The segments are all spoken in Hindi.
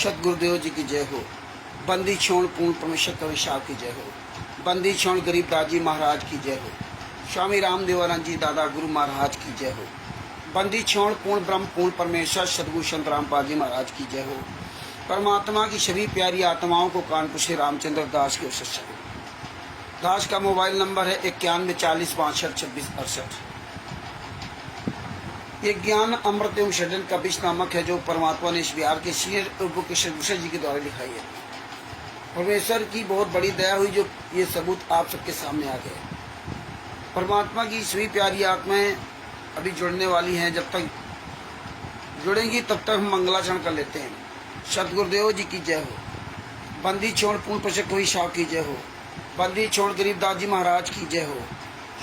सतगुरुदेव जी की जय हो। बंदी छोड़ पूर्ण परमेश्वर कवि साहब की जय हो। बंदी छोड़ गरीबदास जी महाराज की जय हो। स्वामी रामदेवानंद जी दादा गुरु महाराज की जय हो। बंदी छोड़ पूर्ण ब्रह्म पूर्ण परमेश्वर सदगुरु संत रामपाल जी महाराज की जय हो। परमात्मा की सभी प्यारी आत्माओं को कानपुर से रामचंद्र दास के उससे दास का मोबाइल नंबर है 9140652668। ये ज्ञान अमृत एवं षड्यंत्र का बीच नामक है जो परमात्मा ने इस बिहार के सीनियर प्रभु किशन जी के द्वारा लिखाई है। परमेश्वर की बहुत बड़ी दया हुई जो ये सबूत आप सबके सामने आ गए। परमात्मा की सभी प्यारी आत्माएं अभी जुड़ने वाली हैं, जब तक जुड़ेंगी तब तक हम मंगलाचरण कर लेते हैं। सतगुरुदेव जी की जय हो। बंदी छोड़ पूर्ण प्रशक कोई शाह की जय हो। बंदी छोड़ गरीबदास जी महाराज की जय हो।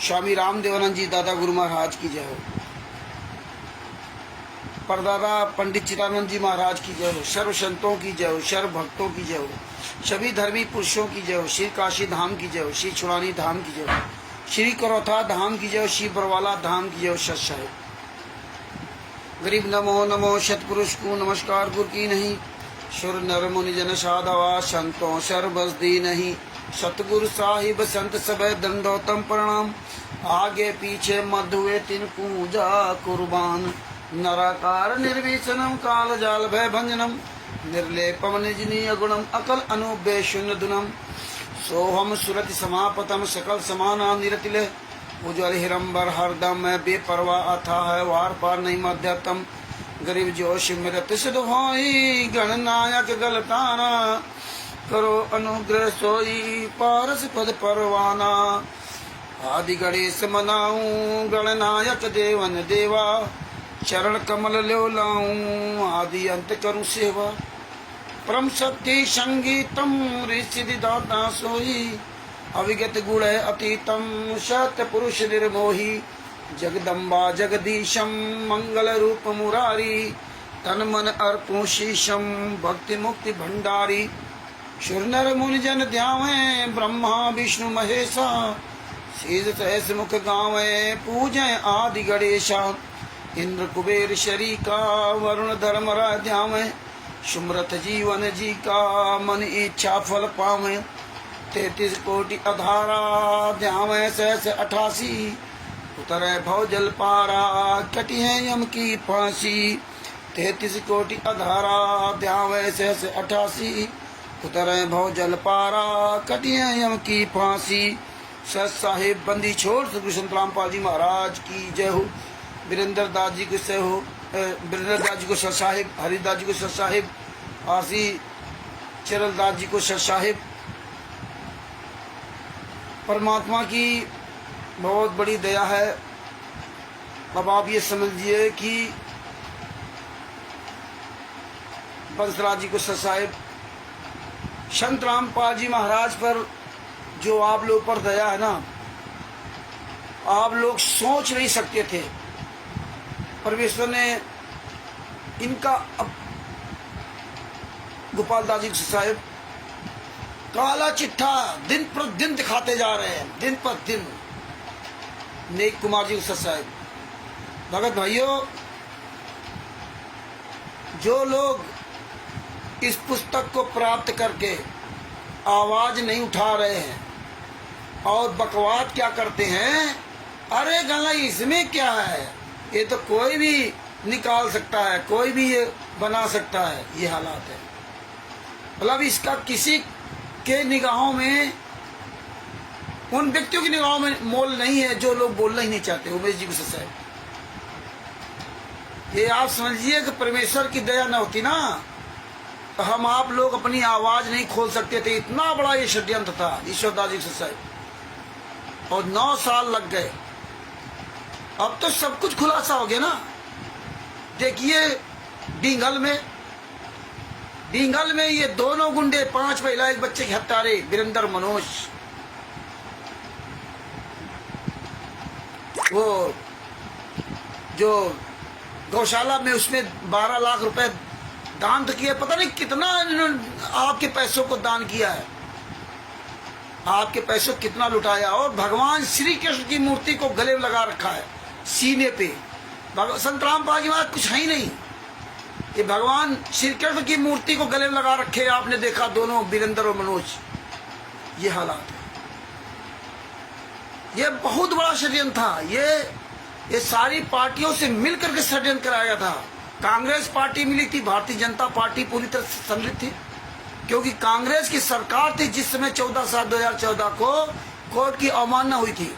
स्वामी रामदेवानंद जी दादा गुरु महाराज की जय हो। परदादा पंडित चिदानंद जी महाराज की जय हो। सर्व संतों की जय हो। सर्व भक्तों की जय हो। सभी धर्मी पुरुषों की जय हो। श्री काशी धाम की जय हो। श्री छुड़ानी धाम की जय हो। श्री करौथा धाम की जय हो। श्री बरवाला धाम की जय हो। सच है गरीब नमो नमो सतपुरुष को नमस्कार गुरु की नहीं। सुर नर मुनि जन साधवा संतों सर्वस दी नहीं। सतगुरु साहिब संत सब दंडोतम प्रणाम। आगे पीछे मधुए तिन पूजा कुर्बान। नराकार निर्विशनम काल जाल भय भंजनम। निर्लेपम निजनीय गुणम अकल अनुबे शून्य दुनम। सोहम सुरति समापतम सकल समाना निरतिले। उज्ज्वल हिरंबर हरदम बेपरवा अथा है वार पार नहीं मध्यतम। गरीब जोश मृत सिद्ध होई गणनायक गलताना। करो अनुग्रह सोई पारस पद परवाना। आदि गणेश मनाऊं गणनायक देवन देवा। चरण कमल ल्यो लाऊं आदि अंत करूं सेवा। परम शक्ति संगीतम ऋषि दाता सोई। अविगत गुण अतीतम सत्य पुरुष निर्मोही। जगदम्बा जगदीशम मंगल रूप मुरारी। तन मन अर्पू शीशम भक्ति मुक्ति भंडारी। सुर नर मुनि जन ध्यावे ब्रह्मा विष्णु महेशा। शीज सहस मुख गावे पूजय आदि गणेशा। इंद्र कुबेर शरीका वरुण धर्म ध्यावे। सुमरत जीवन जी का मन इच्छा फल पावे। 33 कोटि अधारा ध्यावे सहस 88। उतरे भव जल पारा कटी है यम की फांसी। 33 कोटि अधारा ध्यावे सहस 88। उतरे भव जल पारा कटी है यम की फांसी। सच साहिब बंदी छोड़ सतगुरु संत रामपाल जी महाराज की जय हो। वीरेंद्र दास जी को से हो। वीरेंद्र दास जी को सच साहिब। हरिदास जी को सच साहिब। आरसी चरल दास जी को सच साहिब। परमात्मा की बहुत बड़ी दया है। अब आप ये समझिए कि बंसराज जी को सच साहिब संत रामपाल जी महाराज पर जो आप लोग पर दया है ना, आप लोग सोच नहीं सकते थे। परमेश्वर ने इनका गोपाल दास जी साहिब काला चिट्ठा दिन पर दिन दिखाते जा रहे हैं, दिन पर दिन। नेक कुमार जी साहिब भगत भाइयों, जो लोग इस पुस्तक को प्राप्त करके आवाज नहीं उठा रहे हैं और बकवाद क्या करते हैं, अरे गला इसमें क्या है, ये तो कोई भी निकाल सकता है, कोई भी ये बना सकता है, ये हालात है। मतलब इसका किसी के निगाहों में, उन व्यक्तियों की निगाहों में मोल नहीं है जो लोग बोलना ही नहीं चाहते। उमेश जी को सच्चाई ये आप समझिए कि परमेश्वर की दया न होती ना तो हम आप लोग अपनी आवाज नहीं खोल सकते थे। इतना बड़ा ये षड्यंत्र था ईश्वरदास जी सच्चाई, और 9 साल लग गए। अब तो सब कुछ खुलासा हो गया ना। देखिए डींगल में ये दोनों गुंडे, 5 महिला 1 बच्चे के हत्यारे वीरेंद्र मनोज, वो जो गौशाला में उसमें 12 लाख रुपए दान तो किया, पता नहीं कितना आपके पैसों को दान किया है, आपके पैसों कितना लुटाया। और भगवान श्री कृष्ण की मूर्ति को गले में लगा रखा है सीने पे। संत रामपाल जी महाराज कुछ है ही नहीं, ये भगवान श्री कृष्ण की मूर्ति को गले में लगा रखे आपने देखा, दोनों वीरेंद्र और मनोज। ये हालात है। ये बहुत बड़ा षड्यंत्र था। ये सारी पार्टियों से मिलकर के षड्यंत्र कराया गया था। कांग्रेस पार्टी मिली थी, भारतीय जनता पार्टी पूरी तरह से सम्मिलित थी, क्योंकि कांग्रेस की सरकार थी जिस समय 14/7/2014 को कोर्ट की अवमानना हुई थी।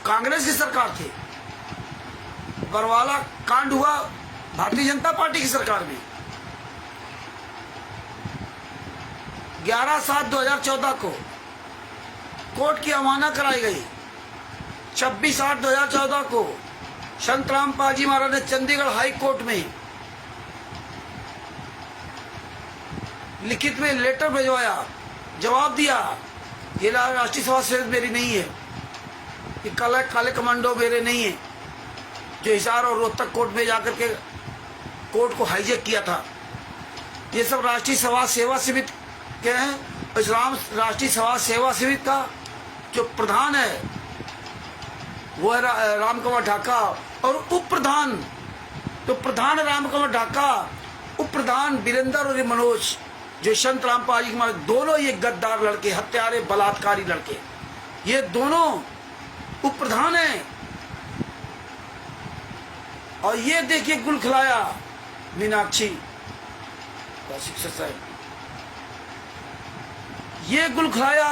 कांग्रेस की सरकार थी। बरवाला कांड हुआ भारतीय जनता पार्टी की सरकार में। 11/7/2014 को कोर्ट की अवमानना कराई गई। 26/8/2014 को संत रामपाल जी महाराज ने चंडीगढ़ हाई कोर्ट में लिखित में लेटर भिजवाया, जवाब दिया, ये राष्ट्रीय सभा से मेरी नहीं है, ये काले कमांडो मेरे नहीं है, जो हिसार और रोहतक कोर्ट में जाकर के कोर्ट को हाईजेक किया था। ये सब राष्ट्रीय सभा सेवा समिति के हैं। इस्लाम राष्ट्रीय सभा सेवा समिति का जो प्रधान है वो है रामकुमार ढाका, और उप प्रधान, तो प्रधान रामकुमार ढाका, उप प्रधान वीरेंद्र और मनोज, जो संत रामपाल जी महाराज, दोनों ये गद्दार लड़के, हत्यारे, बलात्कारी लड़के, ये दोनों उप प्रधान हैं। और ये देखिए गुल खिलाया मीनाक्षी शिक्षक साहब, ये गुल खिलाया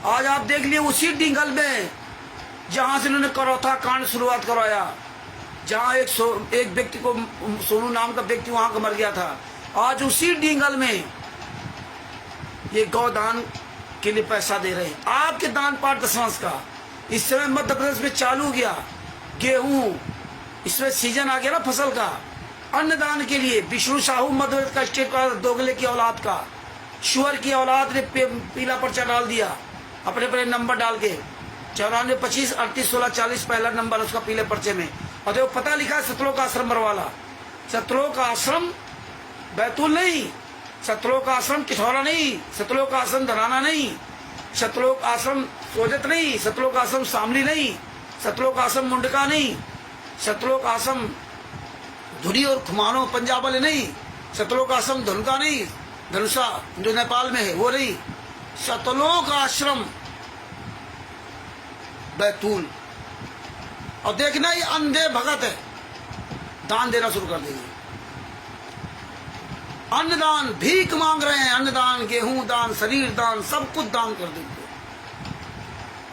आज आप देख लिए उसी डिंगल में जहां से उन्होंने करौथा कांड शुरुआत करवाया, जहां एक व्यक्ति को, सोनू नाम का व्यक्ति वहां का मर गया था। आज उसी डिंगल में ये गौदान के लिए पैसा दे रहे हैं। आपके दान पाठ दशमांश का इस समय मध्य प्रदेश में चालू गया, गेहूं, इसमें सीजन आ गया ना फसल का, अन्नदान के लिए विष्णु साहू मध्य प्रदेश का स्टेट का दोगले की औलाद का, शुअर की औलाद ने पीला पर्चा डाल दिया, अपने अपने नंबर डाल के 94 25 38 16 40 पहला नंबर उसका पीले पर्चे में। और देखो पता लिखा है सतलोक आश्रम बरवाला। सतलोक आश्रम बैतूल नहीं, सतलोक आश्रम किठौरा नहीं, सतलोक आश्रम धराना नहीं, सतलोक आश्रम सोजत नहीं, सतलोक आश्रम शामली नहीं, सतलोक आश्रम मुंडका नहीं, सतलोक आश्रम धुरी और खुमानो पंजाब वाले नहीं, सतलोक आश्रम धनुका नहीं, धनुषा जो नेपाल में है वो नहीं, सतलोक आश्रम बैतूल। और देखना ये अंधे भगत है, दान देना शुरू कर देंगे। अन्नदान भीख मांग रहे हैं, अन्नदान, गेहूं दान, शरीर दान, सब कुछ दान कर देंगे।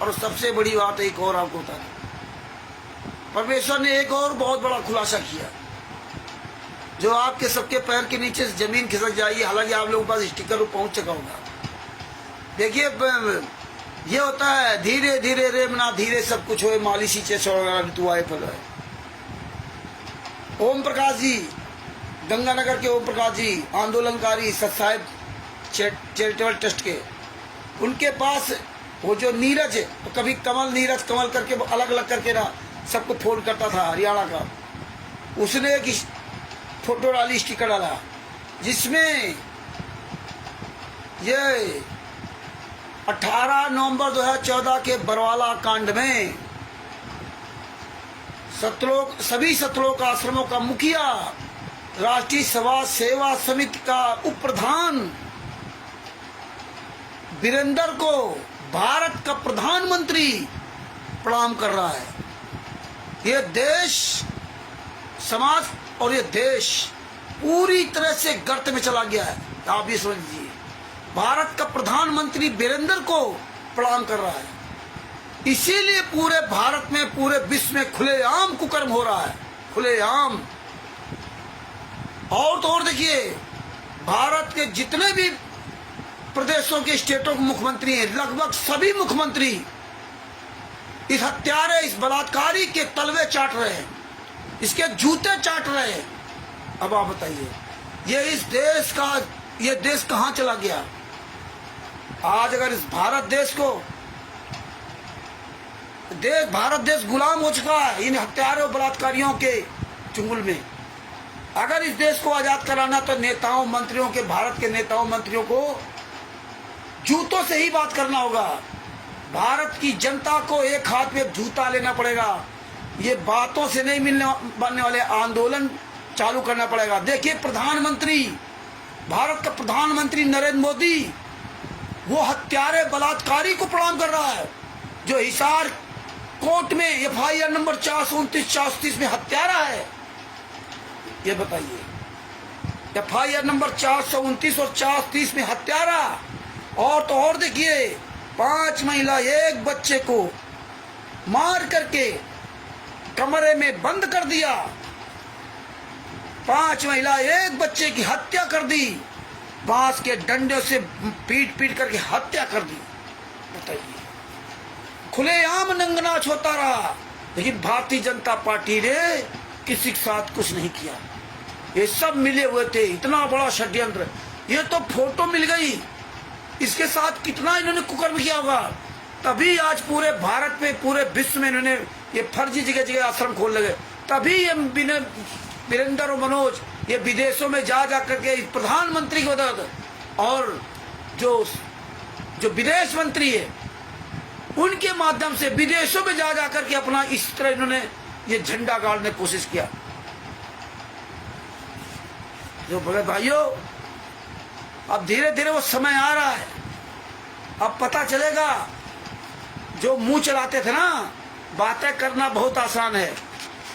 और सबसे बड़ी बात एक और आपको बता दें, परमेश्वर ने एक और बहुत बड़ा खुलासा किया, जो आपके सबके पैर के नीचे से जमीन खिसक जाएगी। हालांकि आप लोगों के पास स्टिकर पहुंच चुका होगा। देखिए ये होता है, धीरे धीरे रे मना धीरे सब कुछ हो, माली सींचे तू आए फल। ओम प्रकाश जी, गंगानगर के ओम प्रकाश जी, आंदोलनकारी सत्साहिब चैरिटेबल ट्रस्ट के, उनके पास वो जो नीरज है, तो कभी कमल नीरज कमल करके अलग अलग करके ना सबको फोन करता था हरियाणा का, उसने एक फोटो डाली, स्टिकर डाला, जिसमें ये 18 नवंबर 2014 के बरवाला कांड में सभी सतलोक आश्रमों का मुखिया, राष्ट्रीय सभा सेवा समिति का उप प्रधान वीरेंद्र को भारत का प्रधानमंत्री प्रणाम कर रहा है। ये देश, समाज और ये देश पूरी तरह से गर्त में चला गया है। आप ये समझ लीजिए, भारत का प्रधानमंत्री वीरेंद्र को प्रणाम कर रहा है। इसीलिए पूरे भारत में, पूरे विश्व में खुलेआम कुकर्म हो रहा है, खुलेआम। और तो और देखिए, भारत के जितने भी प्रदेशों के स्टेटों के मुख्यमंत्री हैं, लगभग सभी मुख्यमंत्री इस हत्यारे, इस बलात्कारी के तलवे चाट रहे हैं, इसके जूते चाट रहे हैं। अब आप बताइए, ये देश कहां चला गया? आज अगर इस भारत देश गुलाम हो चुका है इन हत्यारों और बलात्कारियों के चुंगल में। अगर इस देश को आजाद कराना तो नेताओं मंत्रियों के, भारत के नेताओं मंत्रियों को जूतों से ही बात करना होगा। भारत की जनता को एक हाथ में जूता लेना पड़ेगा, ये बातों से नहीं बनने वाले, आंदोलन चालू करना पड़ेगा। देखिए प्रधानमंत्री, भारत का प्रधानमंत्री नरेंद्र मोदी वो हत्यारे बलात्कारी को प्रणाम कर रहा है, जो हिसार कोर्ट में एफआईआर नंबर 429-430 में हत्यारा है। ये बताइए, एफआईआर नंबर 429 और 430 में हत्यारा। और तो और देखिए, 5 महिला 1 बच्चे को मार करके कमरे में बंद कर दिया, 5 महिला 1 बच्चे की हत्या कर दी, बांस के डंडे से पीट पीट करके हत्या कर दी। बताइए, खुलेआम नंगनाच होता रहा, लेकिन भारतीय जनता पार्टी ने किसी के साथ कुछ नहीं किया। ये सब मिले हुए थे, इतना बड़ा षड्यंत्र। ये तो फोटो मिल गई, इसके साथ कितना इन्होंने कुकर्म किया होगा, तभी आज पूरे भारत में, पूरे विश्व में इन्होंने ये फर्जी जगह जगह आश्रम खोल लगे। तभी ये वीरेंद्र और मनोज ये विदेशों में जा करके प्रधानमंत्री की मदद, और जो विदेश मंत्री है उनके माध्यम से विदेशों में जा करके अपना इस तरह इन्होंने ये झंडा गाड़ने की कोशिश किया। जो बड़े भाइयों, अब धीरे धीरे वो समय आ रहा है, अब पता चलेगा। जो मुंह चलाते थे ना, बातें करना बहुत आसान है,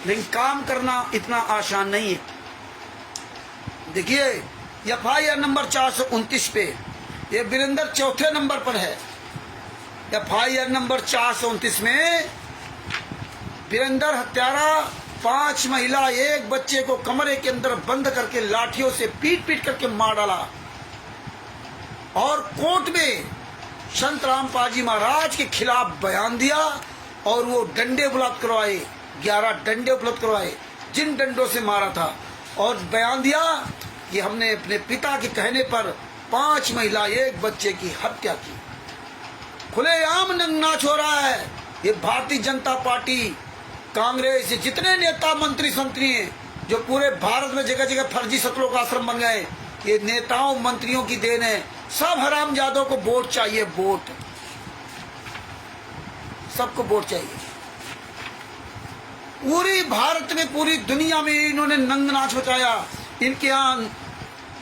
लेकिन काम करना इतना आसान नहीं है। देखिए एफआईआर नंबर 429 पे ये वीरेंद्र चौथे नंबर पर है। एफआईआर नंबर 429 में वीरेंद्र हत्यारा 5 महिला 1 बच्चे को कमरे के अंदर बंद करके लाठियों से पीट पीट करके मार डाला, और कोर्ट में संत रामपाल जी महाराज के खिलाफ बयान दिया, और वो डंडे उपलब्ध करवाए, 11 डंडे उपलब्ध करवाए जिन डंडों से मारा था, और बयान दिया कि हमने अपने पिता के कहने पर 5 महिला 1 बच्चे की हत्या की। खुलेआम नंगनाच हो रहा है। ये भारतीय जनता पार्टी, कांग्रेस, जितने नेता मंत्री संतरी हैं, जो पूरे भारत में जगह जगह फर्जी सत्रों का आश्रम बन गए, ये नेताओं मंत्रियों की देन है। सब हरामजादों को वोट चाहिए, वोट, सबको वोट चाहिए। पूरी भारत में, पूरी दुनिया में इन्होंने नंगनाच मचाया। इनके यहाँ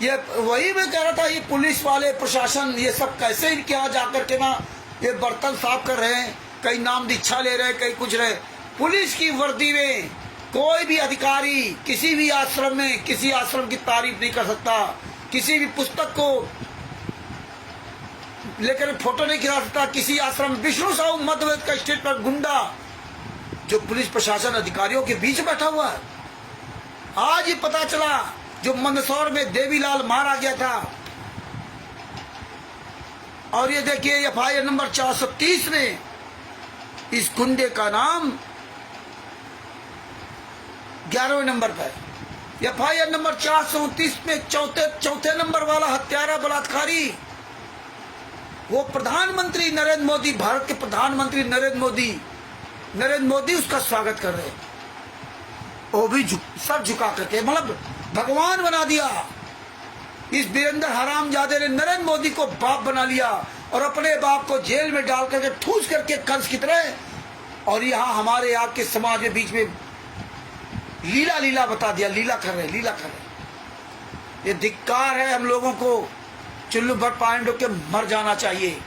ये वही मैं कह रहा था, ये पुलिस वाले, प्रशासन, ये सब कैसे इनके यहाँ जाकर के ना ये बर्तन साफ कर रहे हैं, कई नाम दीक्षा ले रहे हैं, कई कुछ रहे। पुलिस की वर्दी में कोई भी अधिकारी किसी भी आश्रम में किसी आश्रम की तारीफ नहीं कर सकता, किसी भी पुस्तक को लेकर फोटो नहीं खिला सकता। किसी आश्रम, विष्णु साहू मध्यप्रदेश का स्टेट पर गुंडा जो पुलिस प्रशासन अधिकारियों के बीच बैठा हुआ है। आज ही पता चला, जो मंदसौर में देवीलाल मारा गया था, और ये देखिए एफआईआर नंबर 430 में इस गुंडे का नाम 11वें नंबर पर। एफआईआर नंबर 429 में चौथे नंबर वाला हत्यारा बलात्कारी, वो प्रधानमंत्री नरेंद्र मोदी, भारत के प्रधानमंत्री नरेंद्र मोदी उसका स्वागत कर रहे हैं। वो भी सर झुका करके, मतलब भगवान बना दिया। इस वीरेंद्र हरामजादे ने नरेंद्र मोदी को बाप बना लिया, और अपने बाप को जेल में डाल करके ठूस करके कंस की तरह, और यहाँ हमारे यहाँ के समाज में बीच में लीला बता दिया। लीला कर रहे। ये धिक्कार है। हम लोगों को चुल्लू भर पांडव के मर जाना चाहिए।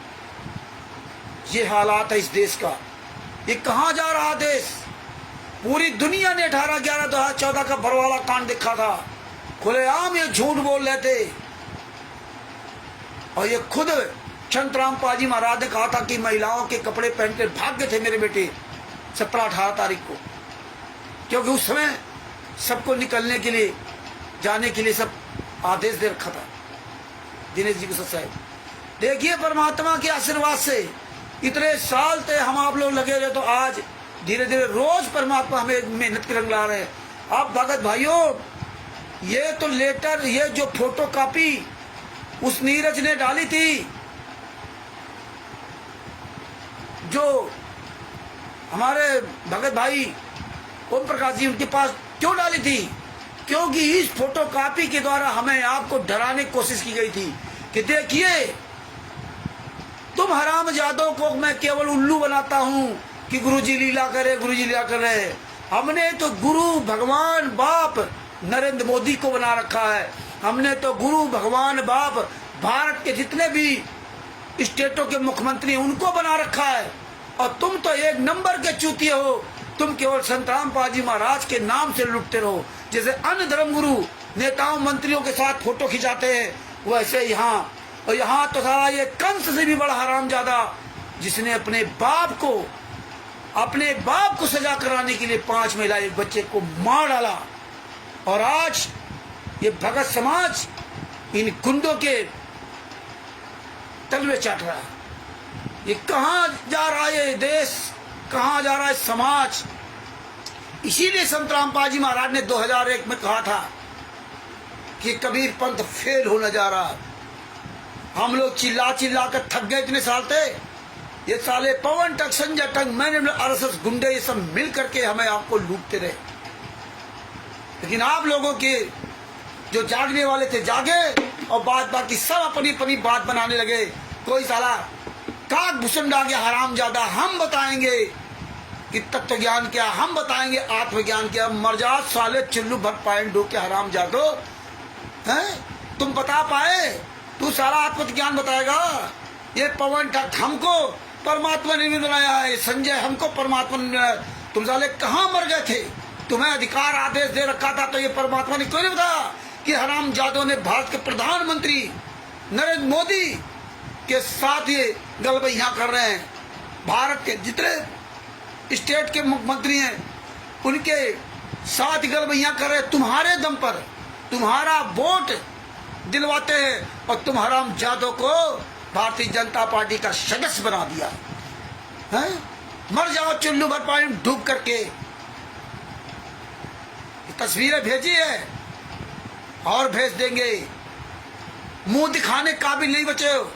ये हालात है इस देश का। ये कहाँ जा रहा देश? पूरी दुनिया ने 18/11/2014 का बरवाला कांड देखा था। खुलेआम ये झूठ बोल रहे थे, और ये खुद संत रामपाल जी महाराज ने कहा था कि महिलाओं के कपड़े पहनकर भाग गए थे मेरे बेटे 17-18 तारीख को, क्योंकि उस समय सबको निकलने के लिए, जाने के लिए सब आदेश दे रखा था दिनेश जी को साहब। देखिए परमात्मा के आशीर्वाद से इतने साल थे हम आप लोग लगे रहे, तो आज धीरे धीरे रोज परमात्मा हमें मेहनत के रंग ला रहे हैं। आप भगत भाइयों, ये तो लेटर, ये जो फोटो कॉपी उस नीरज ने डाली थी, जो हमारे भगत भाई ओम प्रकाश जी, उनके पास क्यों डाली थी? क्योंकि इस फोटो कॉपी के द्वारा हमें आपको डराने की कोशिश की गई थी कि देखिए तुम हरामजादों को मैं केवल उल्लू बनाता हूं कि गुरुजी लीला करे, गुरुजी लीला कर रहे। हमने तो गुरु भगवान बाप नरेंद्र मोदी को बना रखा है, हमने तो गुरु भगवान बाप भारत के जितने भी स्टेटों के मुख्यमंत्री उनको बना रखा है। और तुम तो एक नंबर के चूतिए हो, तुम केवल संत रामपाल जी महाराज के नाम से लुटते रहो। जैसे अन्य धर्मगुरु नेताओं मंत्रियों के साथ फोटो खिंचाते हैं, वैसे यहाँ, और यहाँ तो सारा ये कंस से भी बड़ा हरामजादा जिसने अपने बाप को सजा कराने के लिए 5 महिला एक बच्चे को मार डाला। और आज ये भगत समाज इन गुंडों के तलवे चाट रहा है। ये कहाँ जा रहा है ये देश, कहाँ जा रहा है समाज। इसीलिए संत रामपाल जी महाराज ने 2001 में कहा था कि कबीर पंथ फेल होने जा रहा है। हम लोग चिल्ला चिल्ला कर थक गए, इतने साल थे। ये साले पवन टक, संजय टक, मैंने आरएसएस गुंडे ये सब मिल करके हमें आपको लूटते रहे। लेकिन आप लोगों के जो जागने वाले थे जागे, और बाकी सब अपनी अपनी बात बनाने लगे। कोई साला काक भूषण डागे हरामजादा, हम बताएंगे कि तत्व ज्ञान क्या, हम बताएंगे आत्मज्ञान क्या। मर जा साले चुल्लू भर पाए डो के हरामजादो हैं, तुम बता पाए? तू सारा आत्मज्ञान बताएगा? ये पवन ठग हमको परमात्मा ने बनाया है, संजय हमको परमात्मा ने बनाया। तुम साले कहाँ मर गए थे? तुम्हें अधिकार आदेश दे रखा था तो ये परमात्मा ने क्यों नहीं बताया कि हरामजादों ने भारत के प्रधानमंत्री नरेंद्र मोदी के साथ ये गलबैया कर रहे हैं। भारत के जितने स्टेट के मुख्यमंत्री हैं उनके साथ गलबैया कर रहे हैं। तुम्हारे दम पर तुम्हारा वोट दिलवाते हैं और तुम हरामजादों को भारतीय जनता पार्टी का सदस्य बना दिया है। मर जाओ चुल्लू भर पानी में डूब करके। तस्वीरें भेजी है और भेज देंगे। मुंह दिखाने काबिल नहीं बचे हो।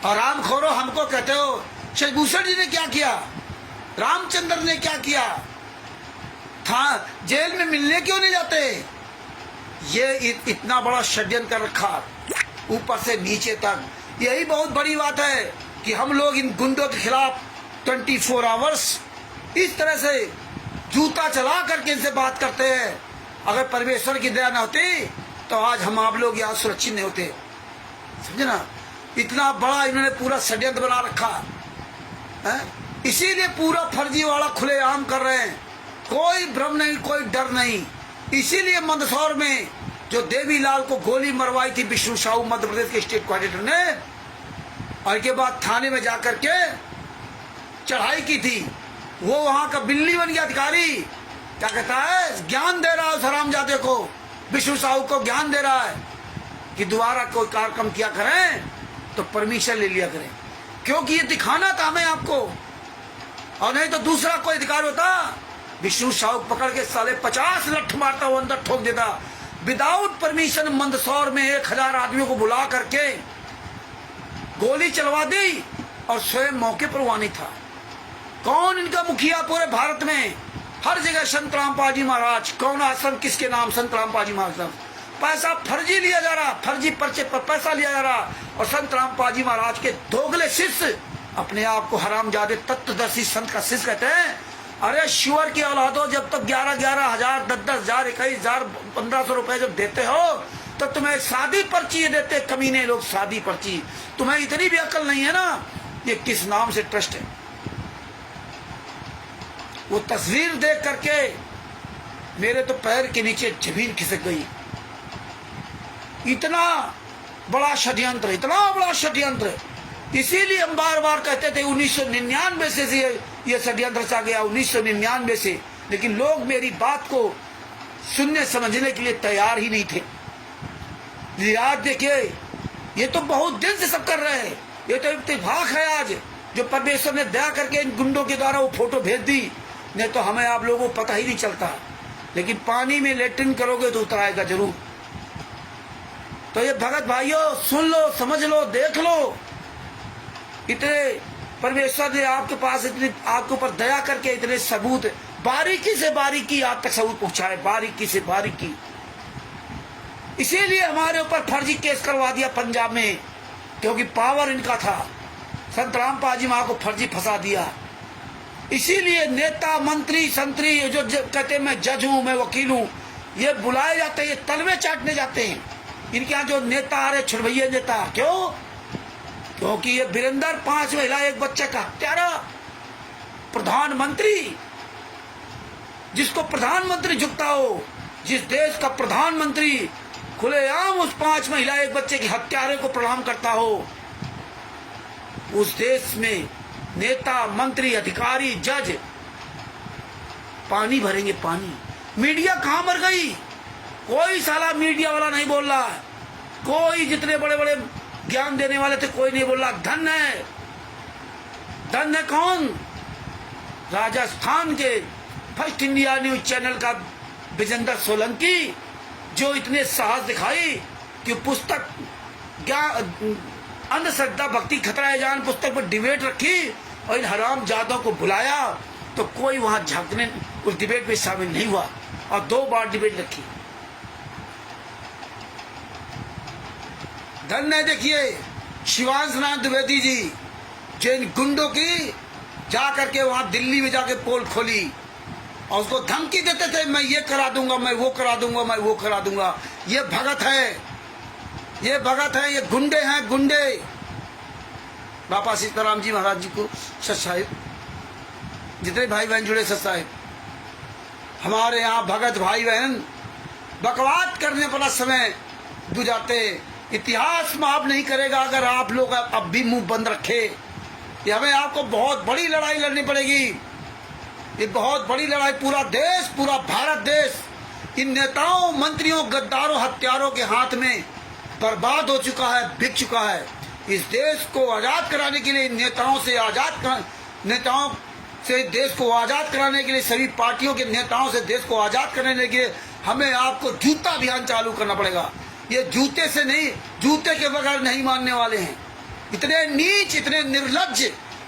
और रामखोरो हमको कहते हो। शशिभूषण जी ने क्या किया? रामचंद्र ने क्या किया? था जेल में मिलने क्यों नहीं जाते? ये इतना बड़ा षड्यंत्र रखा ऊपर से नीचे तक। यही बहुत बड़ी बात है कि हम लोग इन गुंडों के खिलाफ 24 आवर्स इस तरह से जूता चला करके इनसे बात करते हैं। अगर परमेश्वर की दया न होती तो आज हम आप लोग यहाँ सुरक्षित नहीं होते। समझे ना? इतना बड़ा इन्होंने पूरा षड्यंत्र बना रखा है। इसीलिए पूरा फर्जी वाला खुलेआम कर रहे हैं। कोई भ्रम नहीं, कोई डर नहीं। इसीलिए मंदसौर में जो देवीलाल को गोली मरवाई थी विष्णु साहू मध्य प्रदेश के स्टेट कोऑर्डिनेटर ने, और के बाद थाने में जाकर के चढ़ाई की थी, वो वहां का बिल्ली बन गया अधिकारी। क्या कहता है? ज्ञान दे रहा है उस हरामजादे को, विष्णु साहू को ज्ञान दे रहा है कि दोबारा कोई कार्यक्रम किया करें तो परमिशन ले लिया करें, क्योंकि ये दिखाना था हमें आपको। और नहीं तो दूसरा कोई अधिकार होता, विष्णु साहू पकड़ के साले 50 लठ मारता वो अंदर ठोक देता। विदाउट परमिशन मंदसौर में 1000 आदमियों को बुला करके गोली चलवा दी और स्वयं मौके पर वहां नहीं था। कौन इनका मुखिया पूरे भारत में? हर जगह संत रामपाल जी महाराज। कौन आश्रम किसके नाम? संत रामपाल जी महाराज। पैसा फर्जी लिया जा रहा, फर्जी पर्चे पर पैसा लिया जा रहा। और संत रामपाल जी महाराज के दोगले शिष्य अपने आप को हरामजादे तत्वदर्शी संत का शिष्य कहते हैं। अरे शुअर की औलादो, जब तक 11-11 हजार 10-10 हजार 21 हजार 1500 रुपए जब देते हो तो तुम्हें सादी पर्ची देते कमीने लोग, सादी पर्ची। तुम्हें इतनी भी अकल नहीं है ना, ये किस नाम से ट्रस्ट है? वो तस्वीर देख करके मेरे तो पैर के नीचे जमीन खिसक गई। इतना बड़ा षड्यंत्र, इतना बड़ा षड्यंत्र। इसीलिए हम बार बार कहते थे 1999 से ये षड्यंत्र रचा गया, 1999 से। लेकिन लोग मेरी बात को सुनने समझने के लिए तैयार ही नहीं थे। आज देखिए, ये तो बहुत दिन से सब कर रहे हैं। ये तो इत्तेफाक है आज जो परमेश्वर ने दया करके इन गुंडों के द्वारा वो फोटो भेज दी, नहीं तो हमें आप लोगों को पता ही नहीं चलता। लेकिन पानी में लेट्रिन करोगे तो उतर आएगा जरूर। तो ये भगत भाइयों, सुन लो, समझ लो, देख लो। इतने परमेश्वर ने आपके पास इतनी आपके ऊपर दया करके इतने सबूत बारीकी से बारीकी आप तक सबूत पहुंचाए, बारीकी से बारीकी। इसीलिए हमारे ऊपर फर्जी केस करवा दिया पंजाब में, क्योंकि पावर इनका था। संत रामपाल जी महाराज को फर्जी फंसा दिया। इसीलिए नेता मंत्री संतरी ये जो कहते हैं मैं जज हूं, मैं वकील हूं, ये बुलाए जाते हैं, ये तलवे चाटने जाते हैं। इनके यहाँ जो नेता आ रहे छुड़भैया नेता, क्यों? क्योंकि ये वीरेंद्र 5 महिला 1 बच्चे का हत्यारा प्रधानमंत्री, जिसको प्रधानमंत्री झुकता हो, जिस देश का प्रधानमंत्री खुलेआम उस 5 महिला 1 बच्चे की हत्यारे को प्रणाम करता हो, उस देश में नेता मंत्री अधिकारी जज पानी भरेंगे, पानी। मीडिया कहां मर गई? कोई साला मीडिया वाला नहीं बोल रहा है, कोई जितने बड़े बड़े ज्ञान देने वाले थे कोई नहीं बोल रहा। धन है, धन है कौन? राजस्थान के फर्स्ट इंडिया न्यूज चैनल का विजेंद्र सोलंकी, जो इतने साहस दिखाई कि पुस्तक अंधश्रद्धा भक्ति खतरा है जान पुस्तक पर डिबेट रखी और इन हराम जादों को बुलाया, तो कोई वहां झांकने उस डिबेट में शामिल नहीं हुआ और 2 बार डिबेट रखी। धन्य देखिए शिवांश नाथ द्विवेदी जी, जो इन गुंडों की जा करके वहां दिल्ली में जाके पोल खोली और उसको धमकी देते थे, मैं ये करा दूंगा, मैं वो करा दूंगा, मैं वो करा दूंगा। ये भगत है, ये भगत है, ये गुंडे हैं, गुंडे। बाबा सीताराम जी महाराज जी को सत साहिब, जितने भाई बहन जुड़े सत साहिब, हमारे यहाँ भगत भाई बहन बकवाद करने पर समय गुजारते, इतिहास माफ नहीं करेगा अगर आप लोग अब भी मुंह बंद रखे। ये हमें आपको बहुत बड़ी लड़ाई लड़नी पड़ेगी, ये बहुत बड़ी लड़ाई। पूरा देश, पूरा भारत देश इन नेताओं मंत्रियों गद्दारों हत्यारों के हाथ में बर्बाद हो चुका है, बिक चुका है। इस देश को आजाद कराने के लिए नेताओं से देश को आजाद कराने के लिए, सभी पार्टियों के नेताओं से देश को आजाद कराने के लिए हमें आपको जूता अभियान चालू करना पड़ेगा। ये जूते से नहीं, जूते के बगैर नहीं मानने वाले हैं। इतने नीच, इतने निर्लज्ज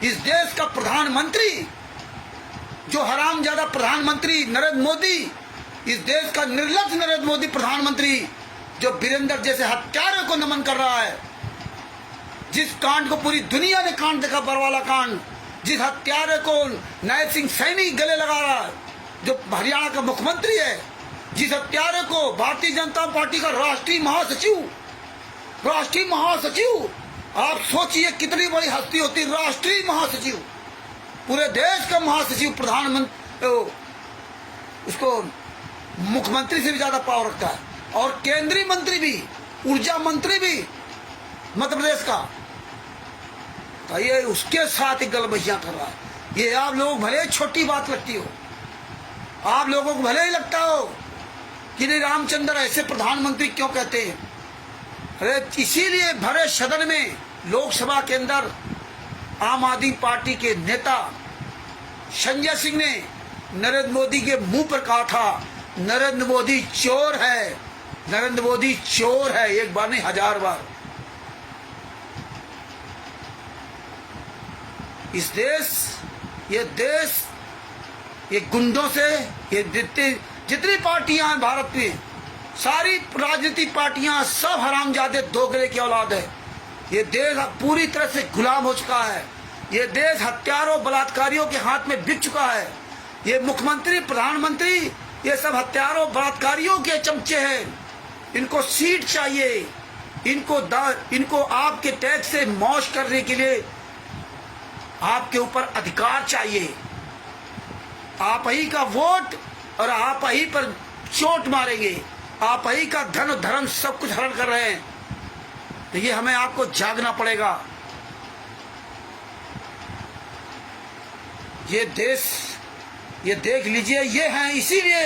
इस देश का प्रधानमंत्री, जो हरामजादा प्रधानमंत्री नरेंद्र मोदी, इस देश का निर्लज्ज नरेंद्र मोदी प्रधानमंत्री, जो वीरेंद्र जैसे हत्यारे को नमन कर रहा है, जिस कांड को पूरी दुनिया ने कांड देखा, बरवाला कांड, जिस हत्यारे को नैब सिंह सैनी गले लगा रहा है, जो हरियाणा का मुख्यमंत्री है, जिस हत्यारे को भारतीय जनता पार्टी का राष्ट्रीय महासचिव, आप सोचिए कितनी बड़ी हस्ती होती, राष्ट्रीय महासचिव, पूरे देश का महासचिव, प्रधानमंत्री, उसको मुख्यमंत्री से भी ज्यादा पावर रखता है, और केंद्रीय मंत्री भी, ऊर्जा मंत्री भी मध्य प्रदेश का, तो ये उसके साथ ही गलबहियां कर रहा है। ये आप लोग भले ही छोटी बात लगती हो, आप लोगों को भले ही लगता हो कि नहीं रामचंद्र ऐसे प्रधानमंत्री क्यों कहते हैं। अरे इसीलिए भरे सदन में लोकसभा के अंदर आम आदमी पार्टी के नेता संजय सिंह ने नरेंद्र मोदी के मुंह पर कहा था, नरेंद्र मोदी चोर है, नरेंद्र मोदी चोर है, 1 बार नहीं 1000 बार। इस देश, ये गुंडों से, ये जितनी पार्टियां हैं भारत में, सारी राजनीतिक पार्टियां सब हरामजादे दोगले की औलाद है। ये देश पूरी तरह से गुलाम हो चुका है। ये देश हत्यारों बलात्कारियों के हाथ में बिक चुका है। ये मुख्यमंत्री प्रधानमंत्री ये सब हत्यारों बलात्कारियों के चमचे हैं। इनको सीट चाहिए, इनको आपके टैक्स से मौज करने के लिए आपके ऊपर अधिकार चाहिए। आप ही का वोट और आप ही पर चोट मारेंगे, आप ही का धन और धर्म सब कुछ हरण कर रहे हैं। तो ये हमें आपको जागना पड़ेगा। ये देश, ये देख लीजिए, ये हैं, इसीलिए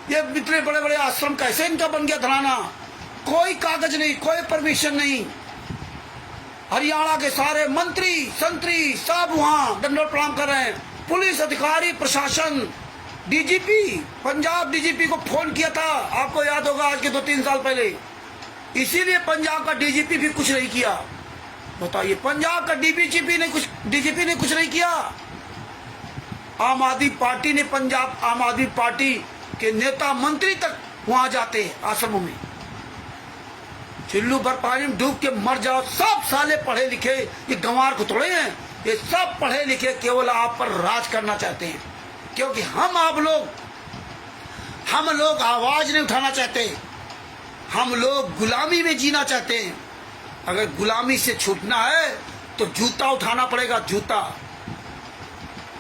ये इतने बड़े बड़े आश्रम कैसे इनका बन गया धराना। कोई कागज नहीं, कोई परमिशन नहीं। हरियाणा के सारे मंत्री संतरी सब वहां दंडोत प्रणाम कर रहे हैं। पुलिस अधिकारी, प्रशासन, डीजीपी, पंजाब डीजीपी को फोन किया था, आपको याद होगा, आज के 2-3 साल पहले। इसीलिए पंजाब का डीजीपी भी कुछ नहीं किया। बताइए, पंजाब का डीजीपी ने कुछ नहीं किया। आम आदमी पार्टी ने, पंजाब आम आदमी पार्टी के नेता मंत्री तक वहां जाते हैं आश्रमों में। चिल्लू भर पानी में डूब के मर जाओ, सब साले पढ़े लिखे, ये गंवार को थोड़े हैं ये सब पढ़े लिखे केवल आप पर राज करना चाहते हैं, क्योंकि हम लोग आवाज नहीं उठाना चाहते। हम लोग गुलामी में जीना चाहते हैं। अगर गुलामी से छूटना है तो जूता उठाना पड़ेगा, जूता।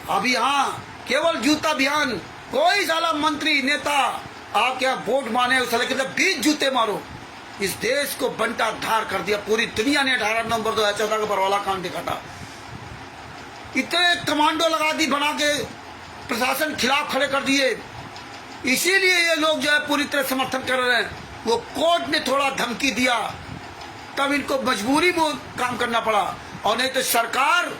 अभी हाँ केवल जूता अभियान, कोई साला मंत्री नेता आप क्या वोट माने उस साले के 20 जूते मारो। इस देश को बंटा धार कर दिया। पूरी दुनिया ने 18 नवंबर 2014 का बरवाला कांड देखा था। इतने कमांडो लगा दी, बना के प्रशासन खिलाफ खड़े कर दिए। इसीलिए ये लोग जो है पूरी तरह समर्थन कर रहे हैं। वो कोर्ट ने थोड़ा धमकी दिया तब इनको मजबूरी में काम करना पड़ा, और नहीं तो सरकार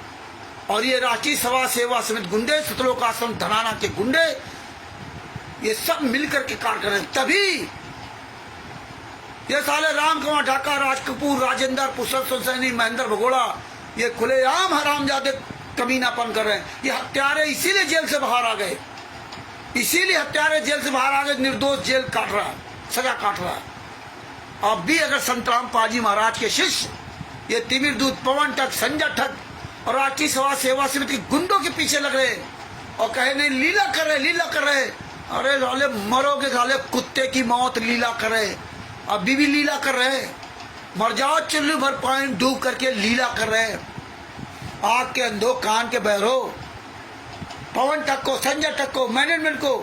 और ये राष्ट्रीय समाज सेवा समिति गुंडे, सतलोक आश्रम धनाना के गुंडे, ये सब मिलकर के कार्य कर रहे हैं। तभी ये साले राम कुमार ढाका, राज कपूर, राजेंद्र, पुरुषोत्तम सैनी, महेंद्र भगोड़ा, ये खुलेआम हरामजादे कमीनापन कर रहे हैं। ये हत्यारे इसीलिए जेल से बाहर आ गए, इसीलिए हत्यारे जेल से बाहर आ गए। निर्दोष जेल काट रहा है, सजा काट रहा है। अब भी अगर संतराम पाजी महाराज के शिष्य ये तिमिर दूत, पवन ठग, संजय ठग और राष्ट्रीय समाज सेवा समिति के गुंडों के पीछे लग रहे और कहे नहीं लीला कर रहे, लीला कर रहे। अरे साले मरोगे साले, कुत्ते की मौत लीला कर रहे। अभी भी लीला कर रहे, मर जाओ चुल्लू भर पानी डूब करके लीला कर रहे। आग के अंधो, कान के बहरो, पवन ठग को, संजय ठग को, मैनेजमेंट को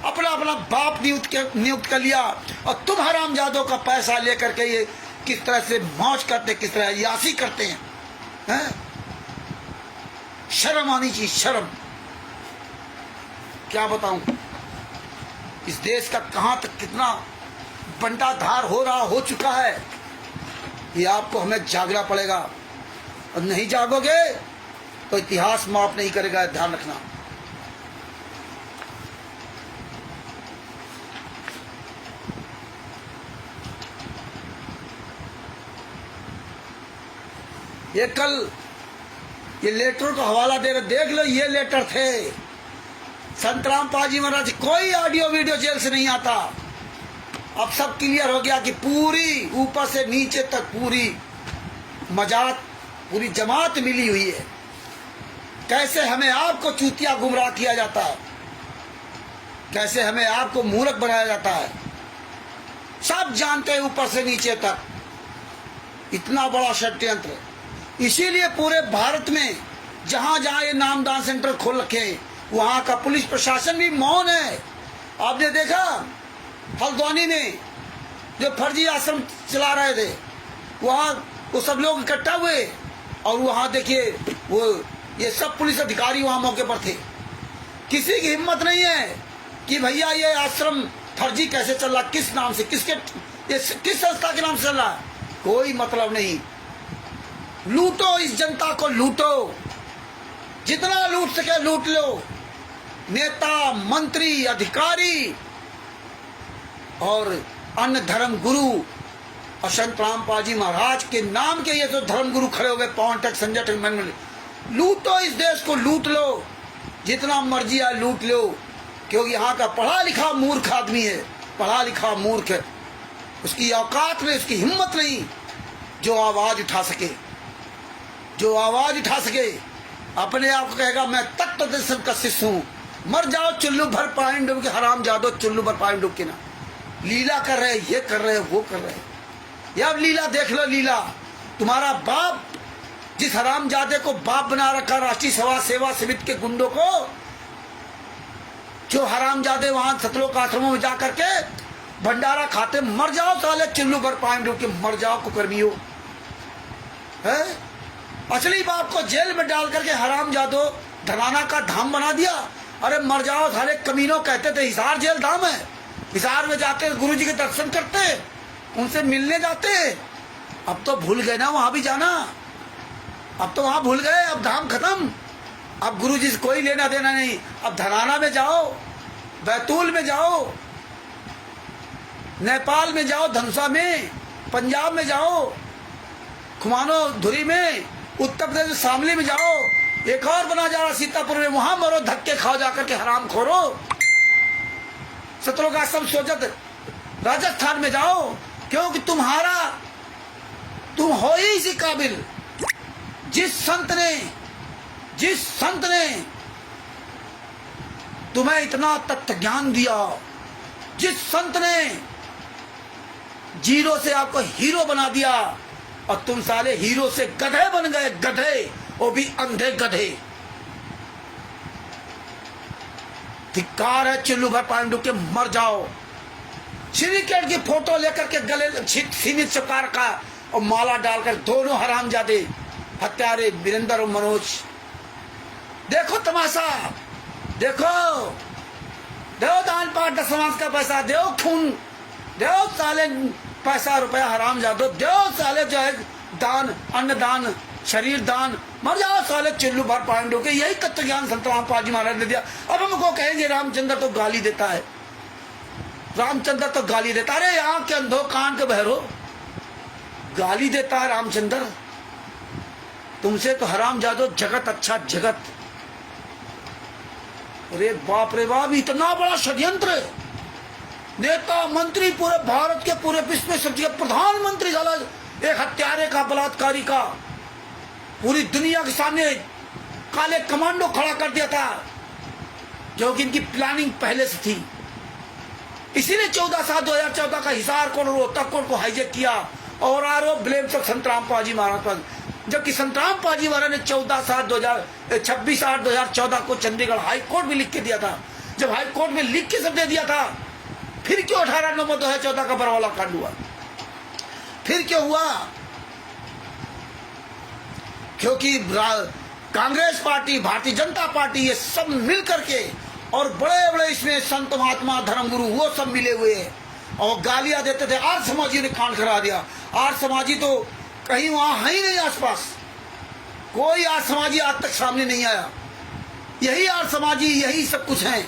अपना अपना बाप नियुक्त कर लिया, और तुम हरामजादों का पैसा लेकर के ये किस तरह से मौज करते, किस तरह यासी करते हैं। शर्म आनी चाहिए, शर्म। क्या बताऊं इस देश का कहां तक कितना बंटाधार हो चुका है। ये आपको हमें जागना पड़ेगा, और नहीं जागोगे तो इतिहास माफ नहीं करेगा, ध्यान रखना। ये कल ये लेटर का हवाला दे रहे, देख लो ये लेटर थे संतराम पाजी महाराज। कोई ऑडियो वीडियो जेल से नहीं आता। अब सब क्लियर हो गया कि पूरी ऊपर से नीचे तक पूरी मजात, पूरी जमात मिली हुई है। कैसे हमें आपको चूतिया गुमराह किया जाता है, कैसे हमें आपको मूर्ख बनाया जाता है, सब जानते हैं ऊपर से नीचे तक। इतना बड़ा षड्यंत्र। इसीलिए पूरे भारत में जहां जहां ये नामदान सेंटर खोल रखे, वहां का पुलिस प्रशासन भी मौन है। आपने देखा हल्द्वानी में जो फर्जी आश्रम चला रहे थे, वहां वो सब लोग इकट्ठा हुए, और वहां देखिए वो ये सब पुलिस अधिकारी वहां मौके पर थे। किसी की हिम्मत नहीं है कि भैया ये आश्रम फर्जी कैसे चल रहा, किस नाम से, किस संस्था के नाम से चल रहा है, कोई मतलब नहीं। लूटो इस जनता को, लूटो, जितना लूट सके लूट लो। नेता, मंत्री, अधिकारी और अन्य धर्म गुरु, और संतराम पाजी महाराज के नाम के ये तो धर्म गुरु खड़े हो गए, पवन ठग, संजय ठग, मैनेजमेंट। लूटो इस देश को, लूट लो, जितना मर्जी है लूट लो, क्योंकि यहाँ का पढ़ा लिखा मूर्ख आदमी है, पढ़ा लिखा मूर्ख है। उसकी औकात में, उसकी हिम्मत नहीं जो आवाज उठा सके, जो आवाज उठा सके। अपने आप को कहेगा मैं तत्व दर्शन का शिष्य हूं। मर जाओ चुल्लू भर पानी डूब के, हरामजादो चुल्लू भर पानी डूब के ना। लीला कर रहे, ये कर रहे, वो कर रहे। ये अब लीला देख लो, लीला। तुम्हारा बाप जिस हरामजादे को बाप बना रखा, राष्ट्रीय समाज सेवा समिति के गुंडों को, जो हरामजादे वहां सतलोक आश्रमों में जाकर के भंडारा खाते, मर जाओ साले चुल्लू भर पानी डूब के, मर जाओ कुकर्मियों। है असली बाप को जेल में डाल करके हरामजादो धनाना का धाम बना दिया। अरे मर जाओ साले कमीनों। कहते थे हिसार जेल धाम है, हिसार में जाते गुरु जी के दर्शन करते, उनसे मिलने जाते। अब तो भूल गए ना वहां भी जाना, अब तो वहां भूल गए, अब धाम खत्म। अब गुरु जी से कोई लेना देना नहीं। अब धनाना में जाओ, बैतूल में जाओ, नेपाल में जाओ, धनुषा में, पंजाब में जाओ, खुमानो धुरी में, उत्तर प्रदेश शामली में जाओ, एक और बना जा रहा सीतापुर में, वहां मरो, धक्के खाओ जाकर के, हराम खोरो। सतलोक आश्रम सोजत राजस्थान में जाओ, क्योंकि तुम हो ही इसी काबिल। जिस संत ने जिस संत ने तुम्हें इतना तत्व ज्ञान दिया, जिस संत ने जीरो से आपको हीरो बना दिया, और तुम साले हीरो से गधे बन गए, गधे, वो भी अंधे गधे। धिक्कार है चुल्लू भर पांडु के, मर जाओ। श्रीकेट की फोटो लेकर के गले सीमित चुका रखा और माला डालकर दोनों हरामजादे हत्यारे वीरेंद्र और मनोज। देखो तमाशा, देखो, दो दान पाठ समाज का पैसा, दो खून, दो साले पैसा रुपया हरामजादो, दो साले जो है दान, अन्न दान, शरीर दान, मर जाओ साले चुल्लू भर पांडु के। यही तत्व ज्ञान संत रामपाल जी महाराज ने दिया। अब हमको कहेंगे रामचंद्र तो गाली देता है, रामचंद्र तो गाली देता। अरे यहाँ के अंधो कान के बहरो, गाली देता है रामचंद्र। तुमसे तो हरामजादो जगत अच्छा जगत। अरे बाप रे बाप, इतना बड़ा षड्यंत्र। नेता मंत्री पूरे भारत के, पूरे विश्व में सब जगह प्रधानमंत्री साला एक हत्यारे का, बलात्कारी का, पूरी दुनिया के सामने काले कमांडो खड़ा कर दिया था, जो कि इनकी प्लानिंग पहले से थी। इसीलिए 14/7/2014 का हिसार कोड रोहतक कोड को हाईजेक किया और आरोप ब्लेम सब संत रामपाल जी महाराज पर। जबकि संत रामपाल जी महाराज ने 26/8/2014 को चंडीगढ़ हाई कोर्ट में लिख के दिया था। जब हाई कोर्ट में लिख के सब दे दिया था, फिर क्यों 18/9/2014 का बरवाला कांड हुआ? फिर क्यों हुआ? क्योंकि कांग्रेस पार्टी, भारतीय जनता पार्टी, ये सब मिल करके, और बड़े बड़े इसमें संत महात्मा धर्मगुरु वो सब मिले हुए हैं और गालियां देते थे। आर्य समाजी ने कांड करा दिया। आर्य समाजी तो कहीं वहां है ही नहीं, आसपास कोई आर्य समाजी आज तक सामने नहीं आया। यही आर्य समाजी, यही सब कुछ है।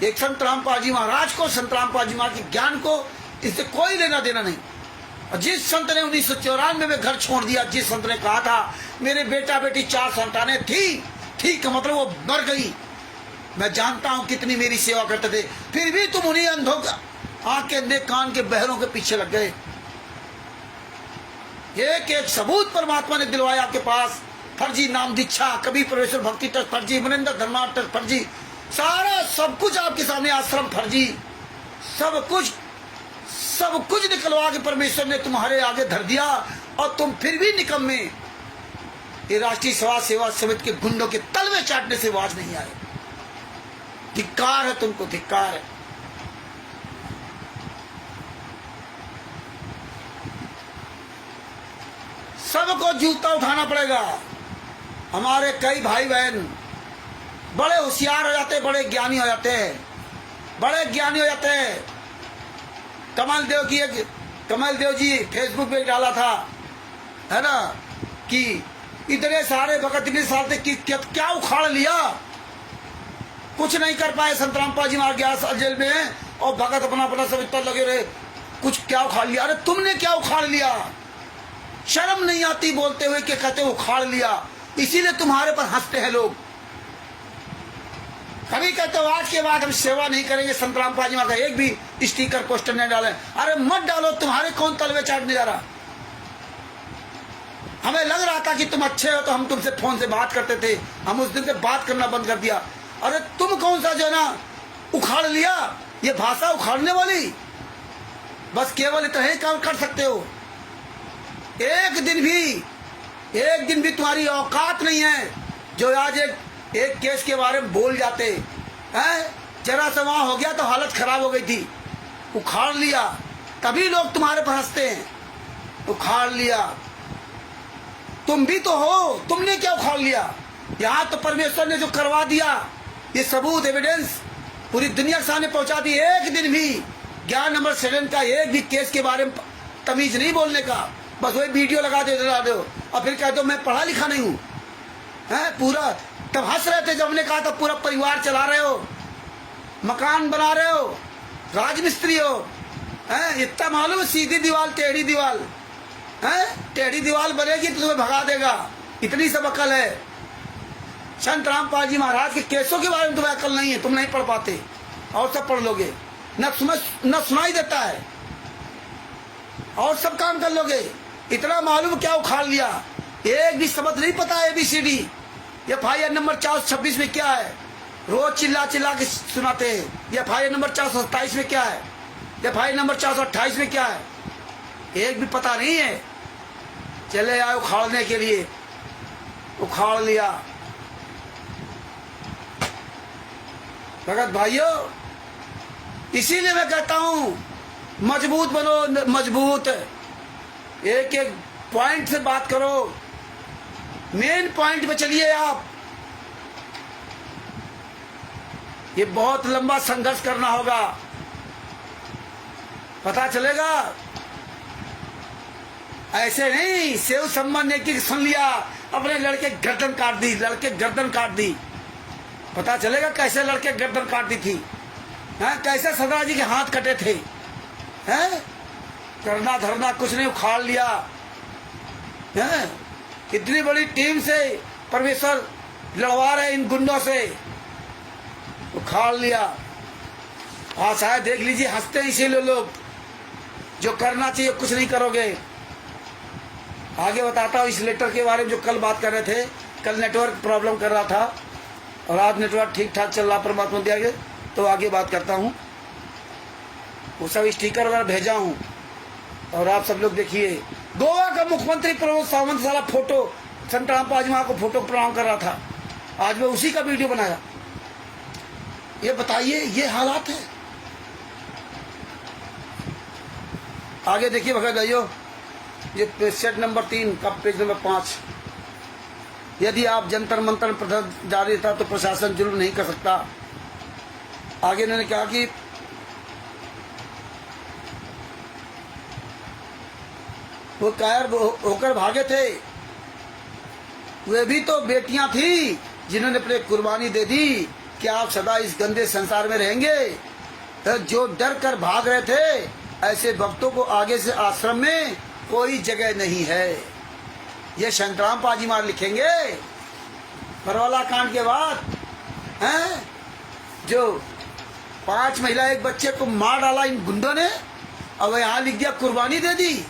एक संत रामपाल जी महाराज को, संत रामपाल जी महाराज के ज्ञान को, इससे कोई लेना देना नहीं। और जिस संत ने 1994 में घर छोड़ दिया, जिस संत ने कहा था मेरे बेटा बेटी 4 संतानें थी का मतलब वो मर गई, मैं जानता हूं कितनी मेरी सेवा करते थे, फिर भी तुम उन्हीं अंधों का, आंख के अंधे कान के बहरों के पीछे लग गए। एक एक सबूत परमात्मा ने दिलवाया आपके पास। फर्जी नाम दीक्षा, कभी परमेश्वर भक्ति ट्रस्ट फर्जी, मनिंदर धर्मा ट्रस्ट फर्जी, सारा सब कुछ आपके सामने, आश्रम फर्जी, सब कुछ निकलवा के परमेश्वर ने तुम्हारे आगे धर दिया, और तुम फिर भी निकम्मे। ये राष्ट्रीय समाज सेवा समिति के गुंडों के तलवे चाटने से आवाज नहीं आए। धिक्कार है तुमको, धिक्कार है। सबको जूता उठाना पड़ेगा। हमारे कई भाई बहन बड़े होशियार हो जाते हैं, बड़े ज्ञानी हो जाते हैं, बड़े ज्ञानी हो जाते हैं। कमल देव जी फेसबुक पे डाला था, है ना, कि इतने सारे भगत, इतने साल से क्या उखाड़ लिया, कुछ नहीं कर पाए। संत रामपाल जी मार गया जेल में, और भगत अपना सब इतना लगे रहे, कुछ क्या उखाड़ लिया। अरे तुमने क्या उखाड़ लिया? शर्म नहीं आती बोलते हुए कि कहते उखाड़ लिया। इसीलिए तुम्हारे पर हंसते हैं लोग। कभी कहते हो आज के बाद हम सेवा नहीं करेंगे, संत रामपाल जी महाराज का एक भी स्टिकर पोस्टर नहीं डाले। अरे मत डालो, तुम्हारे कौन तलवे चाटने जा रहा? हमें लग रहा था कि तुम अच्छे हो तो हम तुमसे फोन से बात करते थे, हम उस दिन से बात करना बंद कर दिया। अरे तुम कौन सा जो है ना उखाड़ लिया? ये भाषा उखाड़ने वाली, बस केवल इतना ही काम कर सकते हो। एक दिन भी तुम्हारी औकात नहीं है जो आज एक केस के बारे में बोल जाते हैं। जरा सा वहां हो गया तो हालत खराब हो गई थी, उखाड़ लिया, तभी लोग तुम्हारे पर हंसते हैं। उखाड़ लिया, तुम भी तो हो, तुमने क्या उखाड़ लिया? यहाँ तो परमेश्वर ने जो करवा दिया, ये सबूत एविडेंस पूरी दुनिया के सामने पहुंचा दी। एक दिन भी ज्ञान नंबर 7 का एक भी केस के बारे में तमीज नहीं बोलने का, बस वही वीडियो लगा दो और फिर कह दो मैं पढ़ा लिखा नहीं हूँ। पूरा तब हंस रहे थे जब हमने कहा था पूरा परिवार चला रहे हो, मकान बना रहे हो, राजमिस्त्री हो। इतना मालूम है सीधी दीवार टेढ़ी दीवार, टेढ़ी दीवार बनेगी तो तुम्हें भगा देगा, इतनी सब अकल है। संत रामपाल जी महाराज के केसों के बारे में तुम्हें अकल नहीं है, तुम नहीं पढ़ पाते, और सब पढ़ लोगे, न सुनाई देता है, और सब काम कर लोगे। इतना मालूम क्या उखाड़ लिया? एक भी शब्द नहीं पता, ABCD FIR नंबर 426 में क्या है? रोज चिल्ला चिल्ला के सुनाते हैं। FIR नंबर 427 में क्या है? FIR नंबर 428 में क्या है? एक भी पता नहीं है। चले आए उखाड़ने के लिए, उखाड़ लिया। भगत भाइयों, इसीलिए मैं कहता हूं मजबूत बनो, मजबूत। एक एक पॉइंट से बात करो, मेन पॉइंट पे चलिए आप। ये बहुत लंबा संघर्ष करना होगा, पता चलेगा। ऐसे नहीं सेव सम्मान ने की सुन लिया, अपने लड़के गर्दन काट दी, लड़के गर्दन काट दी। पता चलेगा कैसे लड़के गर्दन काट दी थी, हैं? कैसे सरदार जी के हाथ कटे थे, हैं? करना धरना कुछ नहीं, उखाड़ लिया, हैं? इतनी बड़ी टीम से परमेश्वर लड़वा रहे इन गुंडों से, उखाड़ लिया। आज शायद देख लीजिए, हंसते हैं इसीलिए लोग, जो करना चाहिए कुछ नहीं करोगे। आगे बताता हूँ इस लेटर के बारे में जो कल बात कर रहे थे। कल नेटवर्क प्रॉब्लम कर रहा था और आज नेटवर्क ठीक ठाक चल रहा, परमात्मा दिया गया, तो आगे बात करता हूँ। वो सब स्टिकर वगैरह भेजा हूँ और आप सब लोग देखिए। गोवा का मुख्यमंत्री प्रमोद सावंत साला फोटो संतराम पाजमा को फोटो प्रणाम कर रहा था, आज मैं उसी का वीडियो बनाया। ये बताइए, ये हालात है। आगे देखिए भगत भाइयों, ये सेट नंबर 3 का पेज नंबर 5। यदि आप जंतर मंतर प्रदर्शन जारी था तो प्रशासन जुल्म नहीं कर सकता। आगे इन्होंने कहा कि वो कायर होकर भागे थे, वे भी तो बेटियां थी जिन्होंने अपने कुर्बानी दे दी। क्या आप सदा इस गंदे संसार में रहेंगे? जो डर कर भाग रहे थे, ऐसे भक्तों को आगे से आश्रम में कोई जगह नहीं है। ये संतराम पाजी मार लिखेंगे बरवाला कांड के बाद, हैं? जो 5 महिला 1 बच्चे को मार डाला इन गुंडों ने, और यहाँ लिख दिया कुर्बानी दे दी।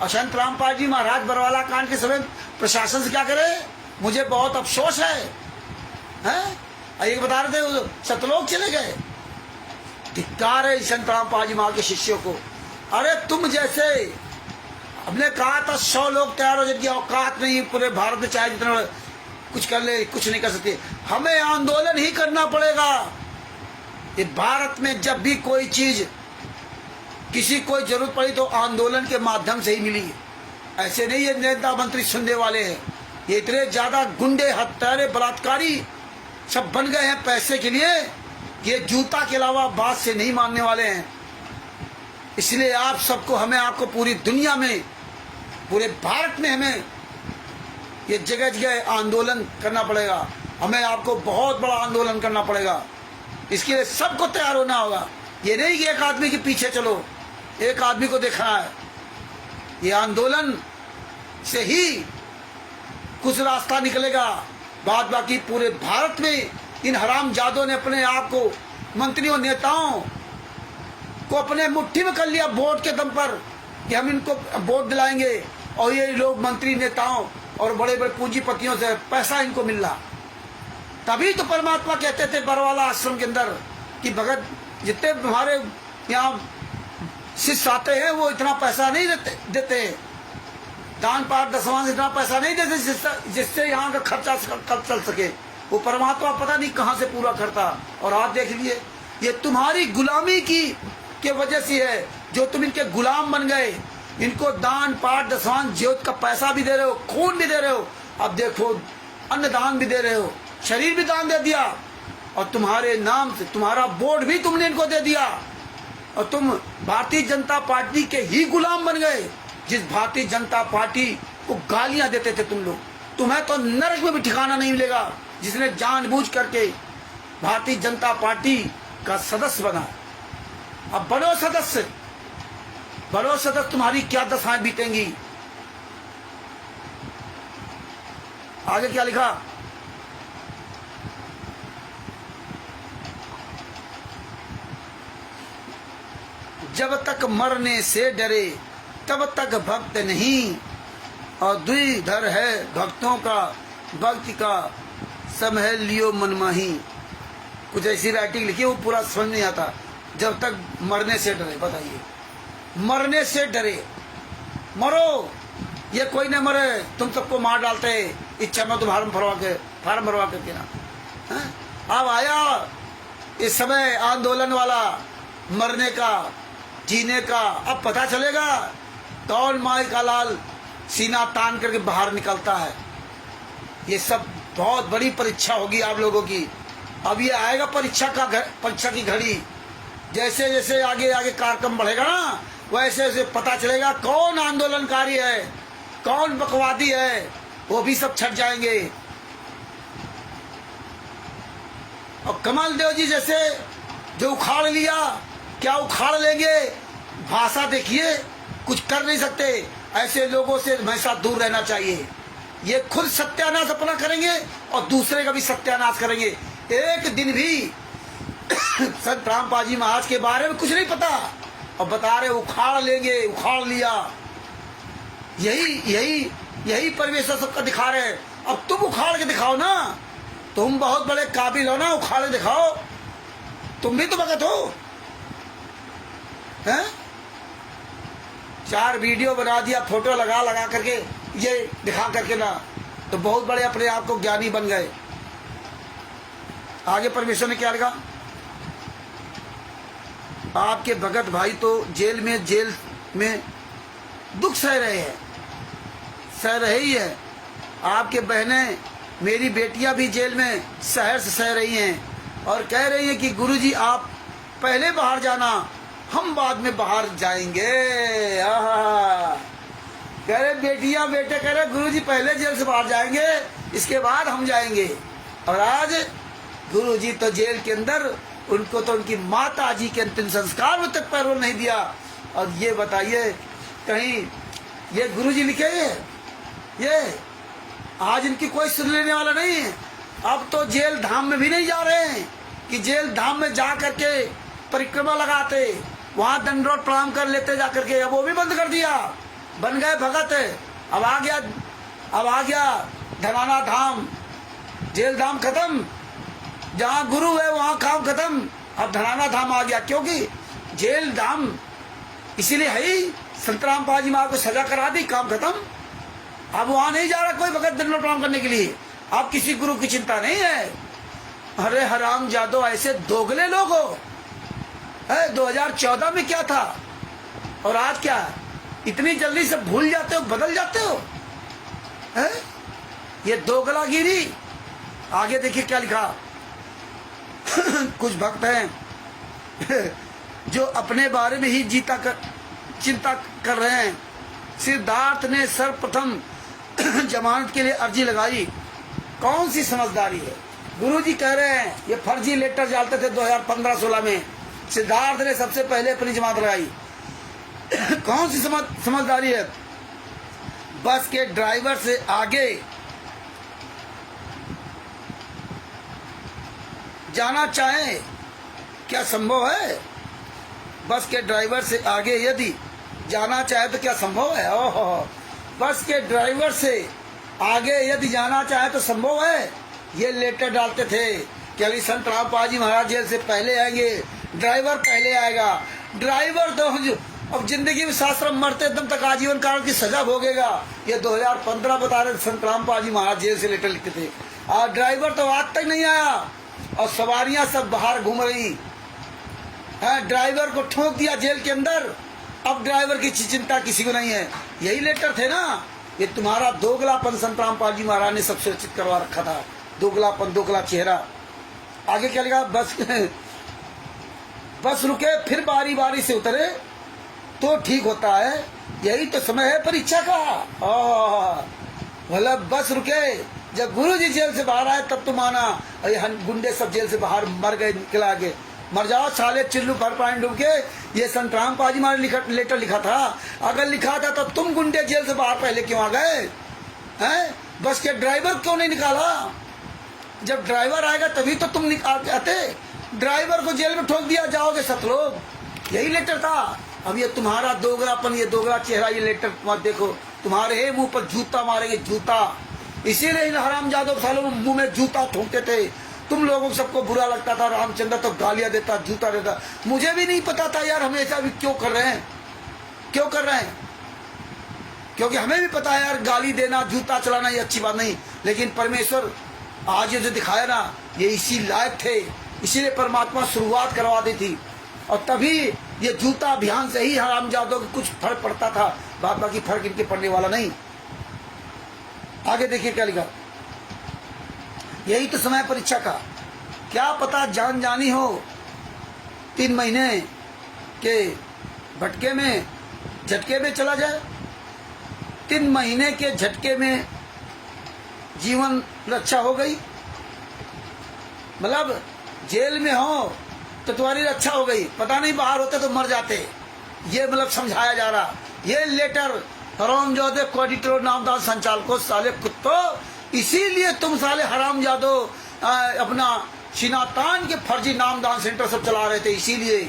और संतराम पाजी महाराज बरवाला कांड के समय प्रशासन से क्या करे? मुझे बहुत अफसोस है, हैं? ये बता रहे थे सतलोक चले गए। धिक्कार है संतराम पाजी माँ के शिष्यों को। अरे तुम जैसे, हमने कहा था 100 लोग तैयार हो, जिनकी औकात नहीं पूरे भारत में चाहे जितना कुछ कर ले, कुछ नहीं कर सकते। हमें आंदोलन ही करना पड़ेगा। ये भारत में जब भी कोई चीज किसी को जरूरत पड़ी तो आंदोलन के माध्यम से ही मिली। ऐसे नहीं ये नेता मंत्री सुनने वाले हैं, ये इतने ज्यादा गुंडे, हत्यारे, बलात्कारी सब बन गए हैं पैसे के लिए, ये जूता के अलावा बात से नहीं मानने वाले हैं। इसलिए आप सबको, हमें आपको पूरी दुनिया में, पूरे भारत में हमें ये जगह जगह आंदोलन करना पड़ेगा। हमें आपको बहुत बड़ा आंदोलन करना पड़ेगा। इसके लिए सबको तैयार होना होगा। ये नहीं कि एक आदमी के पीछे चलो, एक आदमी को देखना है। ये आंदोलन से ही कुछ रास्ता निकलेगा। बाद बाकी पूरे भारत में इन हरामजादों ने अपने आप को, मंत्रियों, नेताओं को अपने मुट्ठी में कर लिया वोट के दम पर कि हम इनको वोट दिलाएंगे, और ये लोग मंत्री, नेताओं और बड़े बड़े पूंजीपतियों से पैसा इनको मिल रहा। तभी तो परमात्मा कहते थे बरवाला आश्रम के अंदर कि भगत, जितने हमारे यहाँ शिष्य आते हैं वो इतना पैसा नहीं देते, दान पाठ दसवां से इतना पैसा नहीं देते जिससे यहाँ का खर्चा चल सके। वो परमात्मा पता नहीं कहाँ से पूरा करता। और आप देख लीजिए, ये तुम्हारी गुलामी के वजह से है, जो तुम इनके गुलाम बन गए। इनको दान पाठ दसवां ज्योत का पैसा भी दे रहे हो, खून भी दे रहे हो, अब देखो अन्न दान भी दे रहे हो, शरीर भी दान दे दिया, और तुम्हारे नाम से तुम्हारा बोर्ड भी तुमने इनको दे दिया। और तुम भारतीय जनता पार्टी के ही गुलाम बन गए, जिस भारतीय जनता पार्टी को गालियां देते थे तुम लोग। तुम्हें तो नरक में भी ठिकाना नहीं मिलेगा, जिसने जानबूझ करके भारतीय जनता पार्टी का सदस्य बना। अब बनो सदस्य, बनो सदस्य, तुम्हारी क्या दशाएं बीतेंगी। आगे क्या लिखा? जब तक मरने से डरे तब तक भक्त नहीं, और द्विधर है भक्तों का, भक्ति का सब है लियो मनमाही, कुछ ऐसी राइटिंग लिखी, वो पूरा समझ नहीं आता। जब तक मरने से डरे, बताइए, मरने से डरे, मरो, ये कोई नहीं मरे, तुम सबको मार डालते इच्छा में, तो फार्म भरवा करके ना। अब आया इस समय आंदोलन वाला, मरने का, जीने का। अब पता चलेगा कौन माई का लाल सीना तान करके बाहर निकलता है। ये सब बहुत बड़ी परीक्षा होगी आप लोगों की। अब ये आएगा परीक्षा की घड़ी। जैसे जैसे आगे आगे कार्यक्रम बढ़ेगा ना, वैसे वैसे पता चलेगा कौन आंदोलनकारी है, कौन बकवादी है, वो भी सब छट जाएंगे। और कमल देव जी जैसे जो उखाड़ लिया, क्या उखाड़ लेंगे? भाषा देखिए, कुछ कर नहीं सकते। ऐसे लोगों से हमेशा दूर रहना चाहिए। ये खुद सत्यानाश अपना करेंगे और दूसरे का भी सत्यानाश करेंगे। एक दिन भी संत रामपाल जी महाराज के बारे में कुछ नहीं पता और बता रहे उखाड़ लेंगे, उखाड़ लिया। यही परमेश्वर सबका दिखा रहे हैं। अब तुम उखाड़ के दिखाओ ना, तुम बहुत बड़े काबिल हो ना, उखाड़ के दिखाओ। तुम भी तो भगत हो, हैं? 4 वीडियो बना दिया, फोटो लगा करके, ये दिखा करके ना, तो बहुत बड़े अपने आप को ज्ञानी बन गए। आगे परमेश्वर ने क्या लिखा? आपके भगत भाई तो जेल में दुख सह रहे ही है। आपके बहनें, मेरी बेटियां भी जेल में शहर से सह रही हैं और कह रही हैं कि गुरुजी आप पहले बाहर जाना, हम बाद में बाहर जाएंगे। कह रहे बेटियां बेटे कह रहे गुरुजी पहले जेल से बाहर जाएंगे, इसके बाद हम जाएंगे। और आज गुरुजी तो जेल के अंदर, उनको तो उनकी माता जी के अंतिम संस्कार में तक पैरोल नहीं दिया। और ये बताइए, कहीं ये गुरुजी लिखे ये आज इनकी कोई सुन लेने वाला नहीं है। अब तो जेल धाम में भी नहीं जा रहे हैं कि जेल धाम में जा करके परिक्रमा लगाते, वहां दंडोत प्रणाम कर लेते जा करके। अब वो भी बंद कर दिया, बन गए भगत। अब आ गया धनाना धाम, जेल धाम खत्म, जहाँ गुरु है वहाँ काम खत्म। अब धनाना धाम आ गया, क्योंकि जेल धाम इसीलिए है ही, संत रामपाल जी महाराज को सजा करा दी, काम खत्म। अब वहां नहीं जा रहा कोई भगत दंडोत प्रणाम करने के लिए। अब किसी गुरु की चिंता नहीं है। अरे हराम जादो, ऐसे दोगले लोग हो। 2014 में क्या था और आज क्या? इतनी जल्दी से भूल जाते हो, बदल जाते हो, है? ये दोगलागिरी। आगे देखिए क्या लिखा। कुछ भक्त हैं जो अपने बारे में ही चिंता कर रहे हैं। सिद्धार्थ ने सर्वप्रथम जमानत के लिए अर्जी लगाई। कौन सी समझदारी है? गुरुजी कह रहे हैं ये फर्जी लेटर डालते थे 2015-16 में। सिद्धार्थ ने सबसे पहले अपनी जमानत लगाई। कौन सी समझदारी है? बस के ड्राइवर से आगे जाना चाहे क्या संभव है? बस के ड्राइवर से आगे यदि जाना चाहे तो क्या संभव है? ओहो, बस के ड्राइवर से आगे यदि जाना चाहे तो संभव है। ये लेटर डालते थे कि अभी संत रामपाल जी महाराज जेल से पहले आएंगे, ड्राइवर पहले आएगा। ड्राइवर तो अब जिंदगी में शास्त्र मरते दम तक आजीवन काल की सजा भोगेगा। ये 2015 बता रहे संत रामपाल जी महाराज जेल से लेटर लिखते थे। और ड्राइवर तो आज तक नहीं आया और सवारियां सब बाहर घूम रही हैं। ड्राइवर को ठोक दिया जेल के अंदर। अब ड्राइवर की चिंता किसी को नहीं है। यही लेटर थे ना। ये तुम्हारा दोगलापन संत रामपाल जी महाराज ने सब सुरक्षित करवा रखा था। दोगलापन, दोगला चेहरा। आगे क्या लिखा? बस रुके फिर बारी बारी से उतरे तो ठीक होता है। यही तो समय है परीक्षा का। मतलब बस रुके, जब गुरु जी जेल से बाहर आए तब तो माना। गुंडे सब जेल से बाहर मर गए, निकला के मर जाओ साले, चिल्लू भर पानी डूब के। ये संत रामपाल जी महाराज लेटर लिखा था। अगर लिखा था तो तुम गुंडे जेल से बाहर पहले क्यों आ गए हैं? बस के ड्राइवर क्यों नहीं निकाला? जब ड्राइवर आएगा तभी तो तुम आते। ड्राइवर को जेल में ठोक दिया, जाओगे सब लोग। यही लेटर था। अब ये तुम्हारा दोगलापन, ये दोगला चेहरा, ये लेटर मत देखो। तुम्हारे मुंह पर जूता मारेंगे, जूता। इसीलिए इन हरामजादों सालों मुंह में जूता ठोकते थे। तुम लोगों को सबको बुरा लगता था, रामचंद्र तो गालियां देता, जूता देता। मुझे भी नहीं पता था यार, हम ऐसा भी क्यों कर रहे हैं, क्यों कर रहे हैं, क्योंकि हमें भी पता है यार, गाली देना, जूता चलाना ये अच्छी बात नहीं। लेकिन परमेश्वर आज ये जो दिखाया ना, ये इसी लायक थे, इसीलिए परमात्मा शुरुआत करवा दी थी। और तभी ये जूता अभियान से ही हरामजादों को कुछ फर्क पड़ता था, बाकी फर्क इनके पड़ने वाला नहीं। आगे देखिए क्या लिखा, यही तो समय परीक्षा का, क्या पता जान जानी हो 3 महीने के भटके में, झटके में चला जाए। 3 महीने के झटके में जीवन रक्षा हो गई, मतलब जेल में हो तो तुम्हारी रक्षा हो गई, पता नहीं बाहर होते तो मर जाते। ये मतलब समझाया जा रहा। ये लेटर हरामजादे कोऑर्डिनेटर नामदार संचालकों, साले कुत्तों, इसीलिए तुम साले हरामजादो अपना शिनातान के फर्जी नामदान सेंटर सब चला रहे थे, इसीलिए।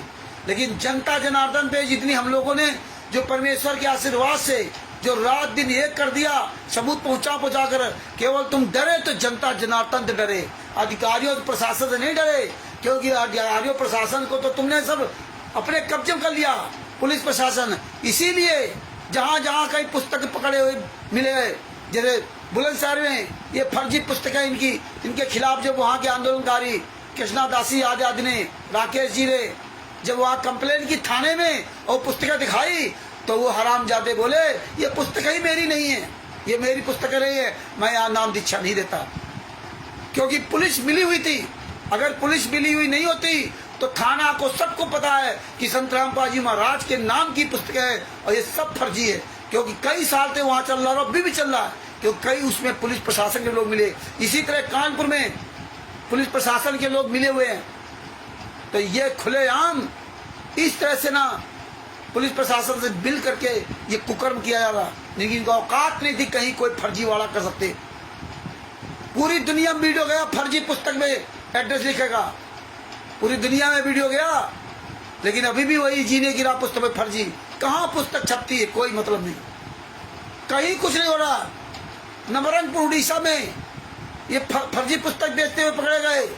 लेकिन जनता जनार्दन पे जितनी हम लोगों ने जो परमेश्वर के आशीर्वाद से जो रात दिन एक कर दिया, सबूत पहुंचा कर, केवल तुम डरे तो जनता जनार्दन से डरे, अधिकारियों प्रशासन से नहीं डरे, क्योंकि अधिकारियों प्रशासन को तो तुमने सब अपने कब्जे में कर लिया, पुलिस प्रशासन। इसीलिए जहाँ जहाँ कहीं पुस्तक पकड़े हुए मिले, जैसे बुलंदशहर में ये फर्जी पुस्तकें इनके खिलाफ जब वहाँ के आंदोलनकारी कृष्णा दासी आदि ने, राकेश जी ने जब वहाँ कंप्लेन की थाने में और पुस्तकें दिखाई, तो वो हरामजादे बोले ये पुस्तक ही मेरी नहीं है, ये मेरी पुस्तक नहीं है, मैं यहाँ नाम दीक्षा नहीं देता, क्योंकि पुलिस मिली हुई थी। अगर पुलिस मिली हुई नहीं होती तो थाना को सबको पता है कि संत रामपाल जी महाराज के नाम की पुस्तक है और ये सब फर्जी है, क्योंकि कई साल से वहाँ चल रहा है, अभी भी चल रहा है, क्योंकि कई उसमें पुलिस प्रशासन के लोग मिले। इसी तरह कानपुर में पुलिस प्रशासन के लोग मिले हुए हैं। तो ये खुलेआम इस तरह से ना पुलिस प्रशासन से मिल करके ये कुकर्म किया जा रहा, लेकिन इनको औकात नहीं थी कहीं कोई फर्जी वाला कर सकते। पूरी दुनिया में वीडियो गया, फर्जी पुस्तक में एड्रेस लिखेगा, पूरी दुनिया में वीडियो गया, लेकिन अभी भी वही जीने की राह पुस्तक में फर्जी। कहाँ पुस्तक छपती है, कोई मतलब नहीं, कहीं कुछ नहीं हो रहा। नवरंगपुर उड़ीसा में ये फर्जी पुस्तक बेचते हुए पकड़े गए।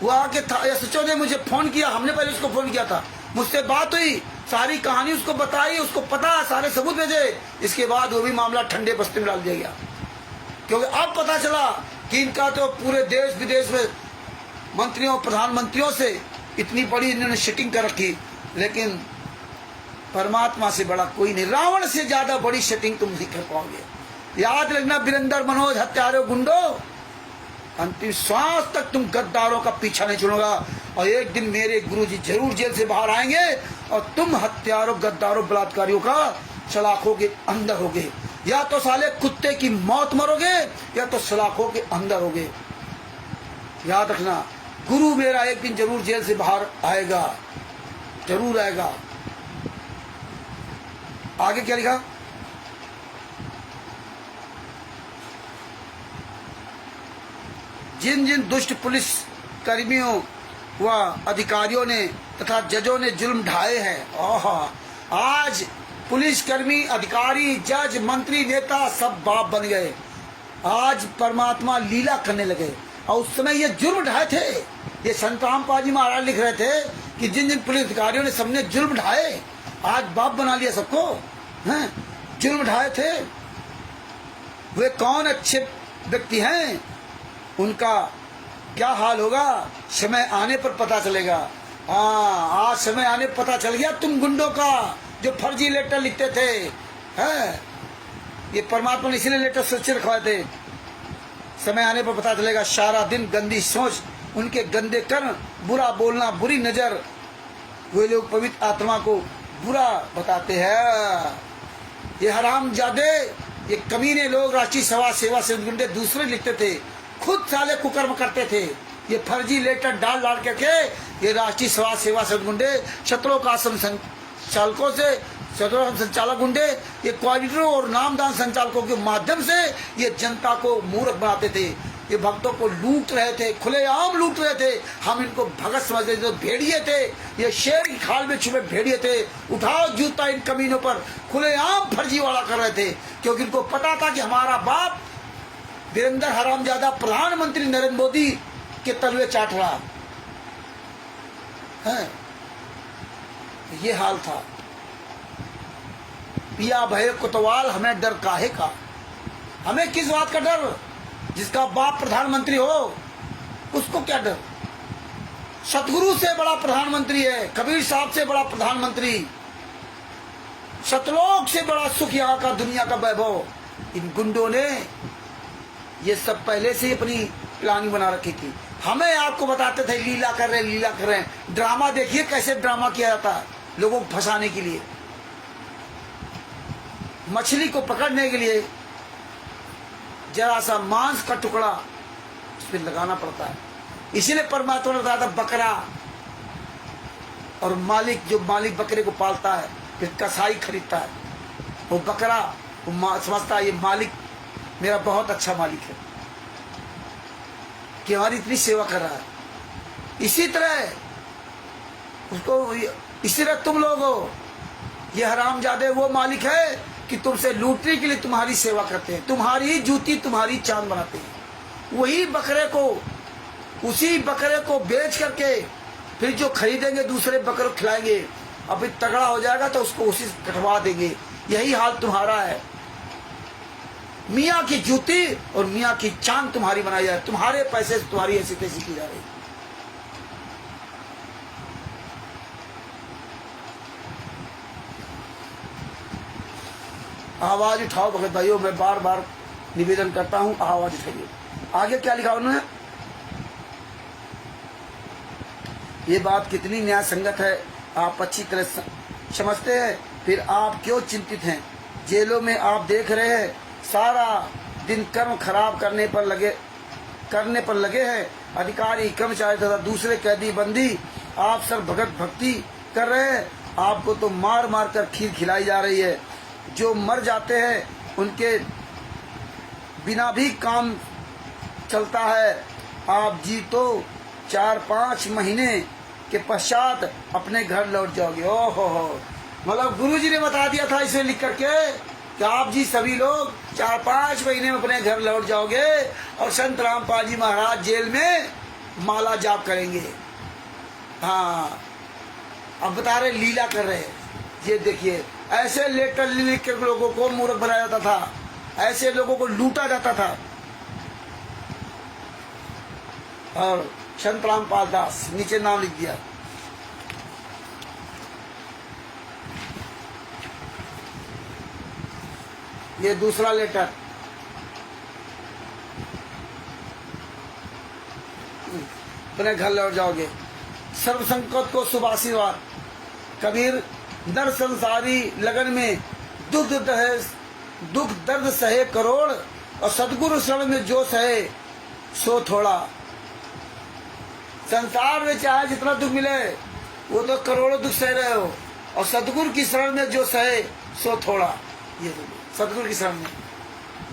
वो आके एसएचओ ने मुझे फोन किया, हमने पहले उसको फोन किया था, मुझसे बात हुई, सारी कहानी उसको बताई, उसको पता, सारे सबूत भेजे। इसके बाद वो भी मामला ठंडे बस्ते में डाल दिया गया, क्योंकि अब पता चला कि इनका तो पूरे देश विदेश में मंत्रियों प्रधानमंत्रियों से इतनी बड़ी इन्होंने सेटिंग कर रखी। लेकिन परमात्मा से बड़ा कोई नहीं, रावण से ज्यादा बड़ी सेटिंग तुम नहीं कर पाओगे। याद रखना वीरेंद्र मनोज हत्यारों गुंडो, अंतिम श्वास तक तुम गद्दारों का पीछा नहीं छोड़ोगा। और एक दिन मेरे गुरुजी जरूर जेल से बाहर आएंगे और तुम हत्यारों गद्दारों बलात्कारियों का सलाखों के अंदर होगे। या तो साले कुत्ते की मौत मरोगे या तो सलाखों के अंदर होगे। याद रखना, गुरु मेरा एक दिन जरूर जेल से बाहर आएगा, जरूर आएगा। आगे क्या लिखा, जिन जिन दुष्ट पुलिस कर्मियों व अधिकारियों ने तथा जजों ने जुल्म ढाए हैं, आज पुलिसकर्मी, अधिकारी, जज, मंत्री, नेता सब बाप बन गए। आज परमात्मा लीला करने लगे। और उस समय ये जुल्म ढाए थे, ये संत रामपाल जी महाराज लिख रहे थे कि जिन जिन पुलिस अधिकारियों ने सबने जुल्म ढाए, आज बाप बना लिया सबको, हैं? जुल्म ढाए थे। वे कौन अच्छे व्यक्ति हैं, उनका क्या हाल होगा समय आने पर पता चलेगा। हाँ, आज समय आने पर पता चल गया तुम गुंडों का, जो फर्जी लेटर लिखते थे, हैं? ये परमात्मा ने इसलिए लेटर सच्चे रखवाए थे। समय आने पर पता चलेगा। सारा दिन गंदी सोच, उनके गंदे कर्म, बुरा बोलना, बुरी नजर, वे लोग पवित्र आत्मा को बुरा बताते हैं। ये हरामजादे, ये कमीने लोग राष्ट्रीय सेवा से गुंडे दूसरे लिखते थे, खुद साले कुकर्म करते थे। ये फर्जी लेटर डाल करके ये राष्ट्रीय सेवा से गुंडे, शत्रुओं का संचालकों से, शत्रुओं संचालक गुंडे, ये कोऑर्डिनेटरों और नामदान संचालकों के माध्यम से ये जनता को मूर्ख बनाते थे। ये भक्तों को लूट रहे थे, खुलेआम लूट रहे थे। हम इनको भगत समझते थे, भेड़िए थे, ये शेर की खाल में छुपे भेड़िए थे। उठाओ जूता इन कमीनों पर, खुलेआम फर्जी वाला कर रहे थे, क्योंकि इनको पता था कि हमारा बाप वीरेंद्र हरामजादा प्रधानमंत्री नरेंद्र मोदी के तलवे चाट रहा है। ये हाल था। पिया भय कोतवाल हमें डर काहे का, हमें किस बात का डर? जिसका बाप प्रधानमंत्री हो उसको क्या डर? सतगुरु से बड़ा प्रधानमंत्री है, कबीर साहब से बड़ा प्रधानमंत्री, सतलोक से बड़ा सुख यहाँ का, दुनिया का वैभव। इन गुंडों ने ये सब पहले से ही अपनी प्लानिंग बना रखी थी। हमें आपको बताते थे लीला कर रहे, लीला कर रहे हैं। ड्रामा देखिए कैसे ड्रामा किया जाता है लोगों को फंसाने के लिए। मछली को पकड़ने के लिए जरा सा मांस का टुकड़ा उस पर लगाना पड़ता है। इसीलिए परमात्मा ने बताया था बकरा, और मालिक जो मालिक बकरे को पालता है फिर कसाई खरीदता है, वो बकरा वो समझता है ये मालिक मेरा बहुत अच्छा मालिक है कि हमारी इतनी सेवा कर रहा है। इसी तरह उसको, इसी तरह तुम लोग हो, ये हरामजादे वो मालिक है कि तुमसे लूटने के लिए तुम्हारी सेवा करते हैं, तुम्हारी जूती तुम्हारी चांद बनाते हैं। वही बकरे को, उसी बकरे को बेच करके फिर जो खरीदेंगे दूसरे बकरे को खिलाएंगे, अभी तगड़ा हो जाएगा तो उसको उसी से कटवा देंगे। यही हाल तुम्हारा है। मियाँ की जूती और मियाँ की चांद तुम्हारी बनाई जा रही, तुम्हारे पैसे से तुम्हारी ऐसी तैसी की जा रही। आवाज उठाओ भगत भाइयों, मैं बार बार निवेदन करता हूं, आवाज उठाइए। आगे क्या लिखा उन्होंने? ये बात कितनी न्याय संगत है आप अच्छी तरह समझते हैं, फिर आप क्यों चिंतित हैं? जेलों में आप देख रहे हैं सारा दिन कर्म खराब करने पर लगे हैं। अधिकारी, कर्मचारी तथा दूसरे कैदी बंदी आप सब भगत भक्ति कर रहे हैं। आपको तो मार मार कर खीर खिलाई जा रही है। जो मर जाते हैं उनके बिना भी काम चलता है। आप जी तो 4-5 महीने के पश्चात अपने घर लौट जाओगे। ओहो हो, मतलब गुरुजी ने बता दिया था इसे लिख करके कि आप जी सभी लोग 4-5 महीने में अपने घर लौट जाओगे और संत रामपाल जी महाराज जेल में माला जाप करेंगे। हाँ, अब बता रहे लीला कर रहे हैं। ये देखिए, ऐसे लेटर लिख कर लोगों को मूर्ख बनाया जाता था, ऐसे लोगों को लूटा जाता था। और संत रामपाल दास नीचे नाम लिख दिया। ये दूसरा लेटर, अपने घर लौट जाओगे। सर्व संकट को शुभ आशीर्वाद। कबीर दर संसारी लगन में दुख दर्द सहे करोड़, और सदगुरु शरण में जो सहे सो थोड़ा। संसार में चाहे जितना दुख मिले वो तो करोड़ों दुख सह रहे हो, और सदगुरु की शरण में जो सहे सो थोड़ा। ये सदगुरु की शरण में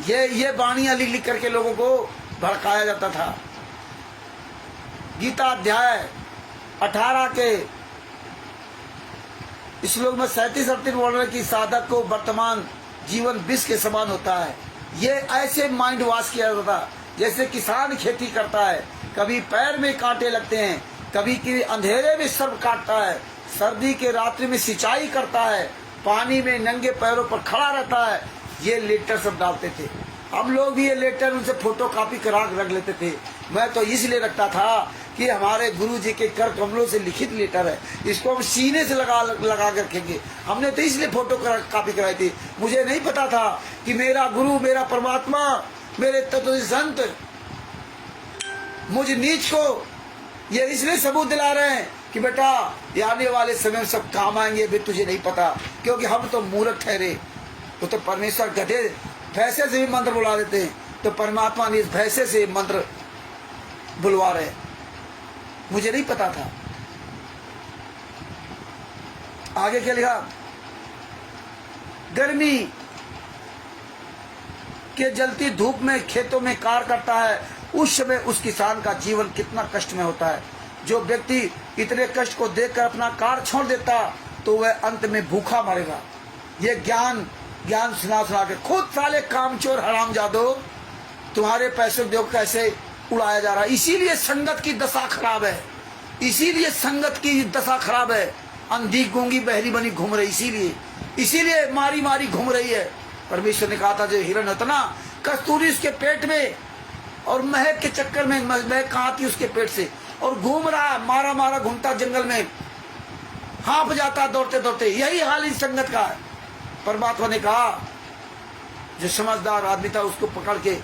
ये वाणियां लिख करके लोगों को भड़काया जाता था। गीता अध्याय 18 के श्लोक में 37-38 बोल रहे कि साधक को वर्तमान जीवन विष के समान होता है। ये ऐसे माइंड वॉश किया जाता था जैसे किसान खेती करता है, कभी पैर में कांटे लगते हैं, कभी कि अंधेरे में सर्प काटता है, सर्दी के रात्रि में सिंचाई करता है, पानी में नंगे पैरों पर खड़ा रहता है। ये लेटर सब डालते थे। हम लोग भी ये लेटर उनसे फोटो कॉपी करा रख लेते थे। मैं तो इसलिए रखता था कि हमारे गुरु जी के कर कमलों से लिखित लेटर है, इसको हम सीने से लगा कर रखेंगे। हमने तो इसलिए फोटो कॉपी कराई थी। मुझे नहीं पता था कि मेरा गुरु, मेरा परमात्मा, मेरे तत्व संत मुझ नीच को ये इसलिए सबूत दिला रहे हैं कि बेटा ये आने वाले समय में सब काम आएंगे। भी तुझे नहीं पता, क्योंकि हम तो मूर्ख ठहरे। वो तो परमेश्वर गधे भैंसे से भी मंत्र बुला देते हैं, तो परमात्मा ने इस भैंसे से मंत्र बुलवा रहे। मुझे नहीं पता था। आगे क्या लिखा? गर्मी के जलती धूप में खेतों में कार्य करता है, उस समय उस किसान का जीवन कितना कष्ट में होता है। जो व्यक्ति इतने कष्ट को देखकर अपना कार्य छोड़ देता तो वह अंत में भूखा मरेगा। ये ज्ञान सुना के खुद साले कामचोर हरामजादो तुम्हारे पैसे देखो कैसे उड़ाया जा रहा है। इसीलिए संगत की दशा खराब है, इसीलिए संगत की दशा खराब है। अंधी गूंगी बहरी बनी घूम रही, इसीलिए मारी मारी घूम रही है। परमेश्वर ने कहा था जो हिरण होता ना, कस्तूरी उसके पेट में, और महक के चक्कर में महक कहाँ थी उसके पेट से, और घूम रहा मारा मारा घूमता जंगल में, हाँफ जाता दौड़ते दौड़ते। यही हाल इस संगत का है। परमात्मा ने कहा जो समझदार आदमी था उसको पकड़ के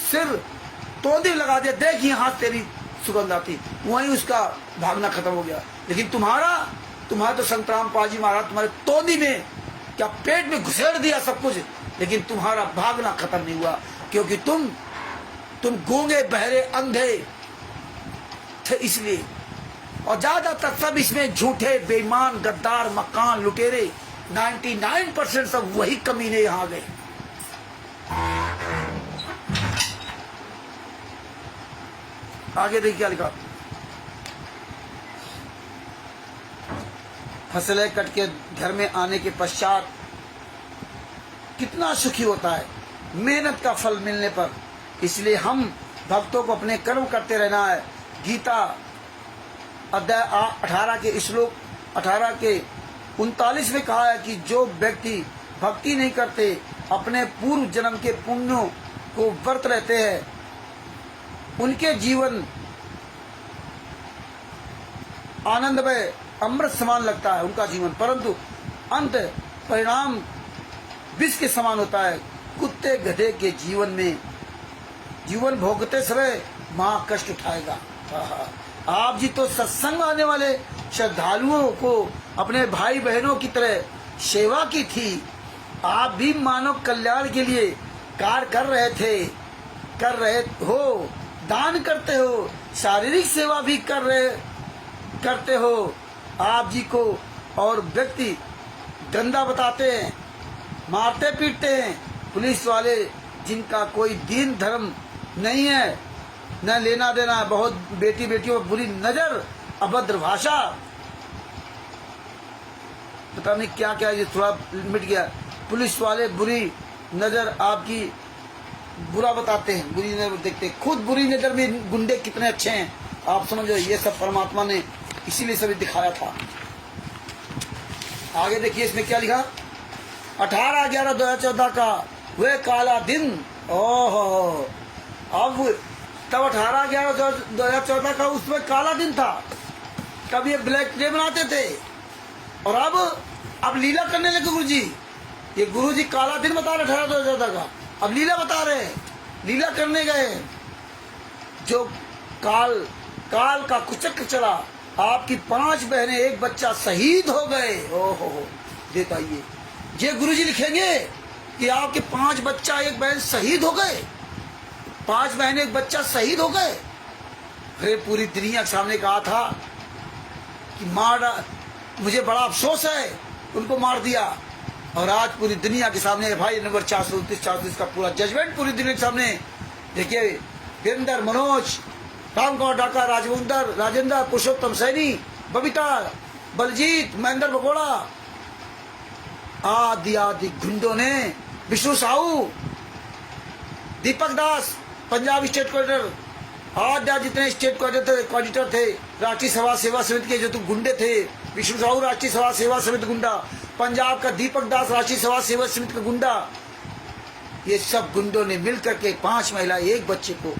सिर तोंदी लगा दिया, देख यहाँ तेरी सुगंध आती, वहीं उसका भागना खत्म हो गया। लेकिन तुम्हारा तो संतराम पाजी महाराज तुम्हारे तोंदी में क्या पेट में घुसेड़ दिया सब कुछ, लेकिन तुम्हारा भागना खत्म नहीं हुआ, क्योंकि तुम गूंगे बहरे अंधे थे इसलिए। और ज्यादातर सब इसमें झूठे बेईमान गद्दार मकान लुटेरे 99% सब वही कमीने यहां गए। आगे देखिए क्या लिखा, फसलें कट के घर में आने के पश्चात कितना सुखी होता है मेहनत का फल मिलने पर। इसलिए हम भक्तों को अपने कर्म करते रहना है। गीता अध्याय 18 के श्लोक 18 के 39 में कहा है कि जो व्यक्ति भक्ति नहीं करते, अपने पूर्व जन्म के पुण्यों को व्रत रहते हैं, उनके जीवन आनंदमय अमृत समान लगता है उनका जीवन, परंतु अंत परिणाम विष के समान होता है। कुत्ते गधे के जीवन भोगते समय माँ कष्ट उठाएगा। आप जी तो सत्संग आने वाले श्रद्धालुओं को अपने भाई बहनों की तरह सेवा की थी। आप भी मानव कल्याण के लिए कार्य कर रहे हो, दान करते हो, शारीरिक सेवा भी करते हो। आप जी को और व्यक्ति गंदा बताते हैं, मारते पीटते हैं। पुलिस वाले जिनका कोई दीन धर्म नहीं है, न लेना देना, बहुत बेटी बेटियों पर बुरी नजर, अभद्र भाषा, पता नहीं क्या क्या, ये थोड़ा मिट गया। पुलिस वाले बुरी नजर आपकी बुरा बताते हैं, बुरी नजर देखते हैं। खुद बुरी नजर में गुंडे कितने अच्छे हैं आप समझो। ये सब परमात्मा ने इसीलिए सभी दिखाया था। आगे देखिए इसमें क्या लिखा, 18/11/2014 का वह काला दिन। ओहो, अब तब 18/11/2014 का उसमें काला दिन था, तब ये ब्लैक डे बनाते थे। और अब लीला करने लगे गुरुजी। ये गुरुजी काला दिन बता रहे 18/2014 का, अब लीला बता रहे, लीला करने गए। जो काल का कुचक्र चला, आपकी 5 बहनें 1 बच्चा शहीद हो गए। ओहो देता ये गुरुजी लिखेंगे कि आपके 5 बच्चा 1 बहन शहीद हो गए, 5 बहनें 1 बच्चा शहीद हो गए। फिर पूरी दुनिया के सामने कहा था कि मुझे बड़ा अफसोस है उनको मार दिया। और आज पूरी दुनिया के सामने भाई नंबर 429 का पूरा जजमेंट पूरी दुनिया के सामने। देखिए वीरेंद्र, मनोज, रामकुमार डाका, राजेंद्र, पुरुषोत्तम सैनी, बबीता, बलजीत, महेंद्र बगोड़ा आदि गुंडों ने, विष्णु साहू, दीपक दास, पंजाब स्टेट कोऑर्डिनेटर, आद्या जितने स्टेट कोऑर्डिनेटर थे, राष्ट्रीय सभा सेवा समिति के जो तो गुंडे थे, विष्णु साहू राष्ट्रीय सभा सेवा समिति गुंडा, पंजाब का दीपक दास राष्ट्रीय सभा सेवा समिति का गुंडा, ये सब गुंडों ने मिलकर के 5 महिला 1 बच्चे को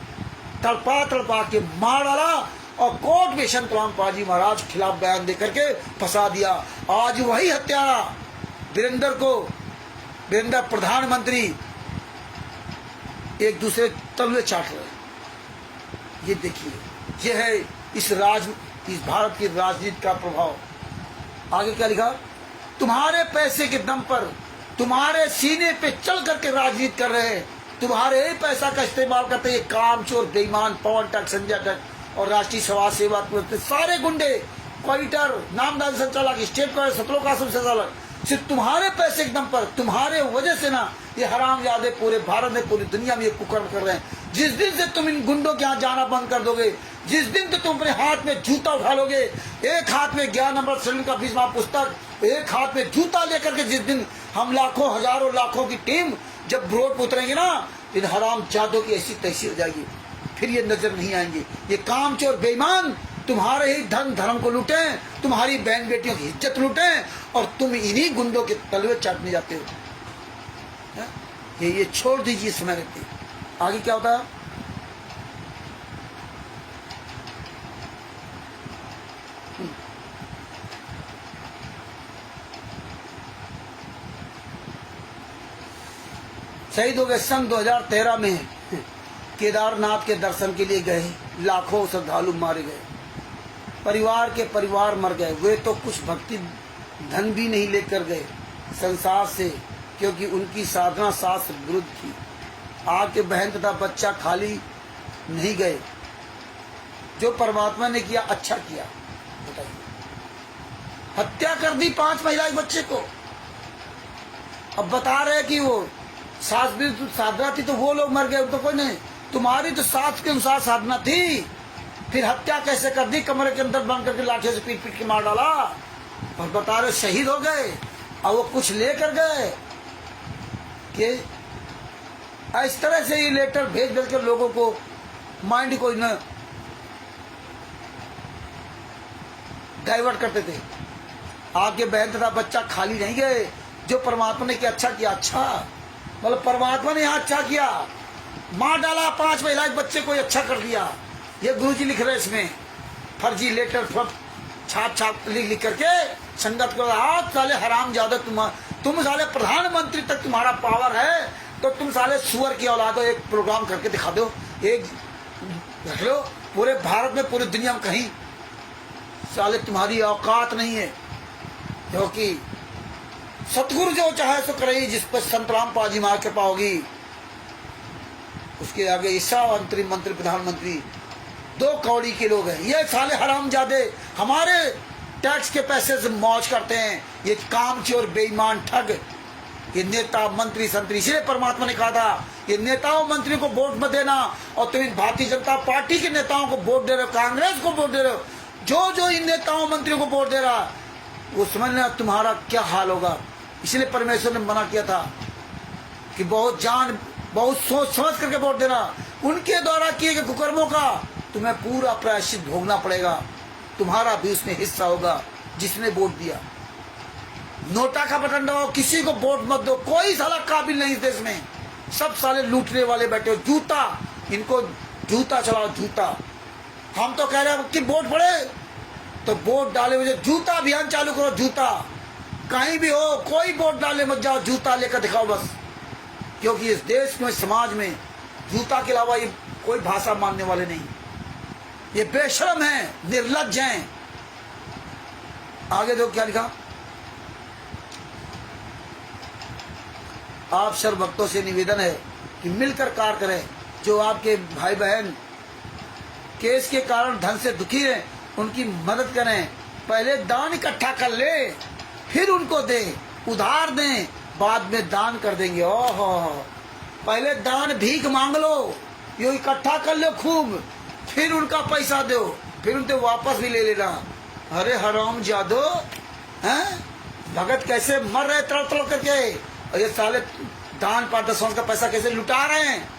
तड़पा के मार डाला और कोर्ट में संतराम पाजी महाराज के खिलाफ बयान देकर के फंसा दिया। आज वही हत्यारा वीरेंद्र प्रधानमंत्री एक दूसरे तलवे चाट रहे। ये देखिए, ये है इस भारत की राजनीति का प्रभाव। आगे क्या लिखा, तुम्हारे पैसे के दम पर, तुम्हारे सीने पे चल करके राजनीति कर रहे हैं, तुम्हारे ही पैसा का इस्तेमाल करते ये कामचोर बेईमान पवन टक, संजय टक और राष्ट्रीय सभा सेवा सारे गुंडे, क्वाइटर, नामदार संचालक, स्टेट का सतलोकासम संचालक, सिर्फ तुम्हारे पैसे के दम पर, तुम्हारे वजह से ना ये हरामजादे पूरे भारत में, पूरी दुनिया में ये कुकर्म कर रहे हैं। जिस दिन से तुम इन गुंडों के यहाँ जाना बंद कर दोगे, जिस दिन तो तुम अपने हाथ में जूता उठा लोगे, एक हाथ में ज्ञान अमृत श्रेणी का 20वां पुस्तक, एक हाथ में जूता लेकर के जिस दिन हम लाखों हजारों लाखों की टीम जब रोड पर उतरेंगे ना, इन हराम जादों की ऐसी तैसी हो जाएगी, फिर ये नजर नहीं आएंगे। ये कामचोर बेईमान तुम्हारे ही धन धर्म को लूटे, तुम्हारी बहन बेटियों की इज्जत लूटे, और तुम इन्हीं गुंडों के तलवे चाटने जाते हो। ये छोड़ दीजिए समय रहते। आगे क्या होता है? शहीद हो गए। सन 2013 में केदारनाथ के दर्शन के लिए गए, लाखों श्रद्धालु मारे गए, परिवार के परिवार मर गए। वे तो कुछ भक्ति धन भी नहीं लेकर गए संसार से, क्योंकि उनकी साधना शास्त्र विरुद्ध थी। आके बहन तथा बच्चा खाली नहीं गए। जो परमात्मा ने किया अच्छा किया। बताइए, हत्या कर दी 5 महिला बच्चे को। अब बता रहे कि वो साधना थी तो वो लोग मर गए, तो कोई नहीं। तुम्हारी तो शास्त्र के अनुसार साधना थी, फिर हत्या कैसे कर दी? कमरे के अंदर बंद करके लाठी से पीट पीट के मार डाला, और बता रहे शहीद हो गए। और वो कुछ लेकर गए कि इस तरह से ये लेटर भेज भेज कर लोगों को माइंड को न डाइवर्ट करते थे। आगे बहन तथा बच्चा खाली नहीं गए। जो परमात्मा ने किया अच्छा किया। अच्छा मतलब परमात्मा ने यहाँ अच्छा किया, मार डाला 5 महिला बच्चे को, अच्छा कर दिया। ये गुरुजी लिख रहे इसमें फर्जी लेटर छाप लिख करके संगत को। आज साले हराम ज्यादा तुम साले प्रधानमंत्री तक तुम्हारा पावर है, तो तुम साले सुअर की औलादो। एक प्रोग्राम करके दिखा दो, एक रख लो पूरे भारत में, पूरी दुनिया में कहीं साले तुम्हारी औकात नहीं है। क्योंकि सतगुरु जो चाहे सो करे, जिस पर संत रामपाल जी मां कृपा होगी, उसके आगे ईसा मंत्री मंत्री प्रधानमंत्री 2 कौड़ी के लोग हैं। ये साले हरामजादे हमारे टैक्स के पैसे से मौज करते हैं। ये कामचोर बेईमान ठग, ये नेता मंत्री संतरी। इसलिए परमात्मा ने कहा था ये नेताओं मंत्रियों को वोट मत देना। और तुम इन भारतीय जनता पार्टी के नेताओं को वोट दे रहे हो, कांग्रेस को वोट दे रहे हो, जो इन नेताओं मंत्रियों को वोट दे रहा, वो समझना तुम्हारा क्या हाल होगा। इसलिए परमेश्वर ने मना किया था कि बहुत सोच समझ करके वोट देना। उनके द्वारा किए गए कुकर्मों का तुम्हें पूरा प्रायश्चित भोगना पड़ेगा। तुम्हारा भी उसमें हिस्सा होगा जिसने वोट दिया। नोटा का बटन दबाओ, किसी को वोट मत दो। कोई साला काबिल नहीं इस देश में, सब साले लूटने वाले बैठे हो। जूता, इनको जूता चलाओ, जूता। हम तो कह रहे हैं कि वोट पड़े तो वोट डाले मुझे, जूता अभियान चालू करो। जूता कहीं भी हो, कोई वोट डाले मत जाओ, जूता लेकर दिखाओ बस। क्योंकि इस देश में, समाज में जूता के अलावा ये कोई भाषा मानने वाले नहीं। ये बेशर्म है, निर्लज्ज हैं। आगे देखो क्या लिखा। आप सर्व भक्तों से निवेदन है कि मिलकर कार्य करें। जो आपके भाई बहन केस के कारण धन से दुखी हैं, उनकी मदद करें। पहले दान इकट्ठा कर ले, फिर उनको दें, उधार दें, बाद में दान कर देंगे। ओहो, पहले दान भीख मांग लो, यो इकट्ठा कर लो खूब, फिर उनका पैसा दो, फिर उनसे वापस भी ले लेना। अरे हराम जादो हैं, भगत कैसे मर रहे तड़प तड़प करके, और ये साले दान पारदर्शन का पैसा कैसे लुटा रहे हैं।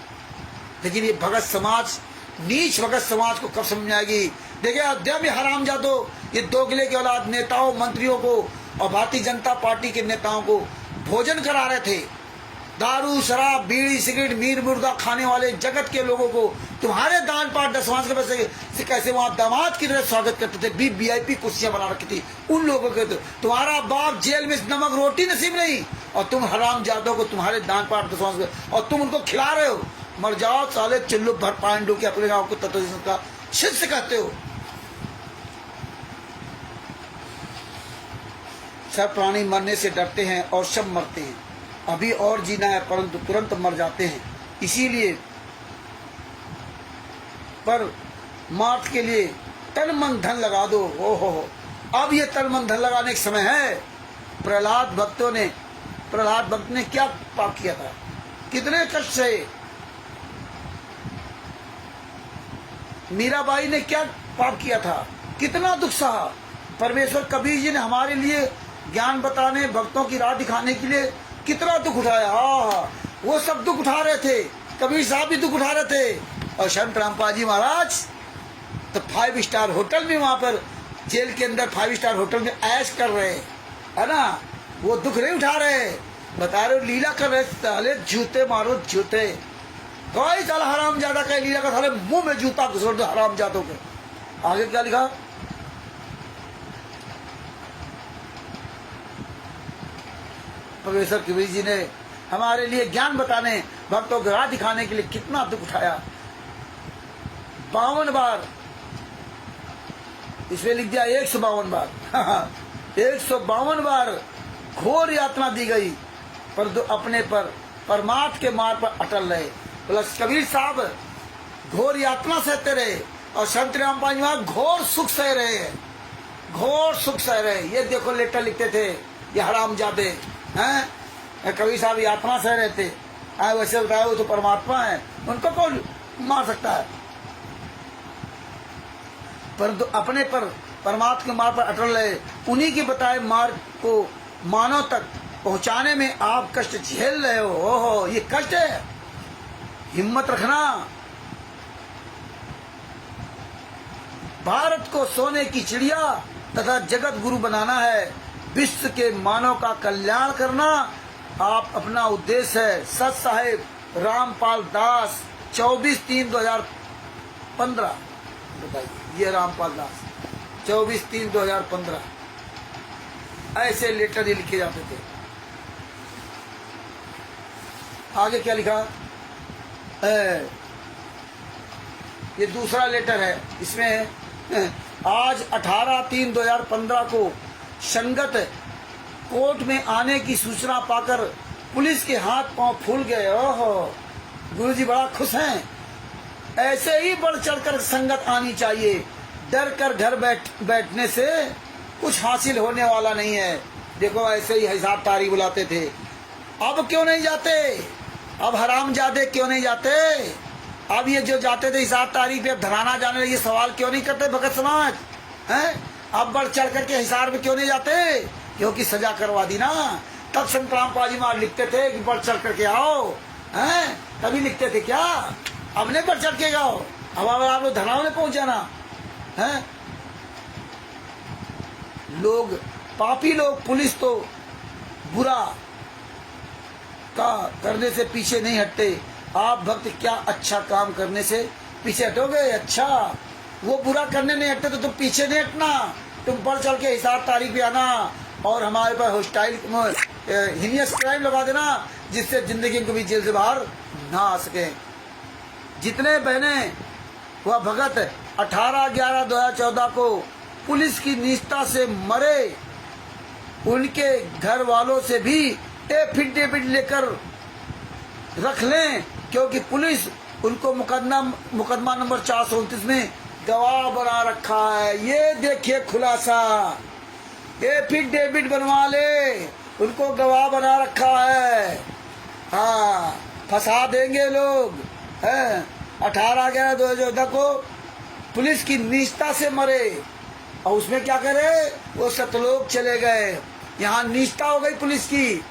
लेकिन ये भगत समाज, नीच भगत समाज को कब समझ आएगी। देखिए अयोध्या में हराम जादो ये दोगले के औलाद नेताओं मंत्रियों को और भारतीय जनता पार्टी के नेताओं को भोजन करा रहे थे। दारू शराब बीड़ी सिगरेट मीर मुर्गा खाने वाले जगत के लोगों को तुम्हारे दान पाठ दसवांश के पैसे से कैसे वहां दामाद की तरह स्वागत करते थे। VIP कुर्सियां बना रखी थी उन लोगों के। तुम्हारा बाप जेल में नमक रोटी नसीब नहीं, और तुम हराम जादों को तुम्हारे दान पाठ दसवांश और तुम उनको खिला रहे हो। मर जाओ साले चुल्लू भर पांडु के अपने गाँव को तत्व का शिष्य कहते हो। सब प्राणी मरने से डरते हैं और सब मरते हैं। अभी और जीना है परंतु तुरंत मर जाते हैं। इसीलिए पर मार्थ के लिए तन मन धन लगा दो। ओहो, अब ये तन मन धन लगाने का समय है। प्रहलाद भक्त ने क्या पाप किया था, कितने कष्ट से। मीराबाई ने क्या पाप किया था, कितना दुख सहा। परमेश्वर कबीर जी ने हमारे लिए ज्ञान बताने, भक्तों की राह दिखाने के लिए कितना दुख उठाया। वो सब दुख उठा रहे थे, कबीर साहब भी दुख उठा रहे थे, और संत रामपाल जी महाराज तो 5 स्टार होटल में, वहां पर जेल के अंदर 5 स्टार होटल में ऐश कर रहे, है ना, वो दुख नहीं उठा रहे, बता रहे लीला कर रहे। साले जूते मारो जूते, कोई साला हराम ज्यादा का लीला का, साले मुंह में जूता घुसड़ दो हराम जादों के। आगे क्या लिखा, प्रोफेसर कबीर जी ने हमारे लिए ज्ञान बताने, भक्तों को राह दिखाने के लिए कितना दुख उठाया। 52 बार, इसमें लिख दिया 152 बार 152 बार घोर यातना दी गई, पर अपने पर परमात्मा के मार्ग पर अटल रहे। प्लस कबीर साहब घोर यातना सहते रहे, और संत रामपाल जी वहां घोर सुख सह रहे, घोर सुख सह रहे। ये देखो लेटर लिखते थे ये हरामजादे हैं, कबीर साहब यातना सह रहे थे। वैसे बताया वो तो परमात्मा है, उनको कौन मार सकता है, परंतु अपने पर परमात्मा के मार्ग पर अटल रहे। उन्हीं के बताए मार्ग को मानव तक पहुंचाने में आप कष्ट झेल रहे हो। ओहो, ये कष्ट है, हिम्मत रखना। भारत को सोने की चिड़िया तथा जगत गुरु बनाना है, विश्व के मानव का कल्याण करना आप अपना उद्देश्य है। सत साहेब रामपाल दास 24/3/2015। बताइए, ये रामपाल दास 24/3/2015 ऐसे लेटर ही लिखे जाते थे। आगे क्या लिखा, ये दूसरा लेटर है, इसमें आज 18/3/2015 को संगत कोर्ट में आने की सूचना पाकर पुलिस के हाथ पांव फूल गए। ओहो, गुरुजी बड़ा खुश हैं। ऐसे ही बढ़ चढ़कर संगत आनी चाहिए, डर कर घर बैठने से कुछ हासिल होने वाला नहीं है। देखो ऐसे ही हिसाब तारीख बुलाते थे, अब क्यों नहीं जाते, अब हरामजादे क्यों नहीं जाते, अब ये जो जाते थे हिसाब तारीख पे धराना जाने लगे, सवाल क्यों नहीं करते भगत समाज हैं, अब बढ़ चढ़ करके हिसाब में क्यों नहीं जाते, क्योंकि सजा करवा दी ना। तब संत रामपाल जी महाराज लिखते थे कि बढ़ चढ़ करके आओ, हैं, तभी लिखते थे क्या, अब नहीं बढ़ चढ़ के गाओ, अब आप लोग धराव में पहुंच जाना है। लोग पापी लोग, पुलिस तो बुरा का करने से पीछे नहीं हटते, आप भक्त क्या अच्छा काम करने से पीछे हटोगे। अच्छा, वो बुरा करने नहीं हटते तो तुम पीछे नहीं हटना, तुम बढ़ चढ़ के हिसाब तारीख पे आना और हमारे पास हॉस्टाइल हिनियस क्राइम लगा देना, जिससे जिंदगी में कभी जेल से बाहर ना आ सके। जितने बहने वह भगत 18/11/2014 को पुलिस की निष्ठा से मरे, उनके घर वालों से भी एफिडेविट लेकर रख लें, क्योंकि पुलिस उनको मुकदमा नंबर 429 में गवाह बना रखा है। ये देखिए खुलासा, एफिडेविट बनवा ले, उनको गवाह बना रखा है। हाँ, फंसा देंगे लोग। 18/11/2014 को पुलिस की निष्ठा से मरे, और उसमें क्या करे, वो सतलोक चले गए। यहाँ निष्ठा हो गई पुलिस की।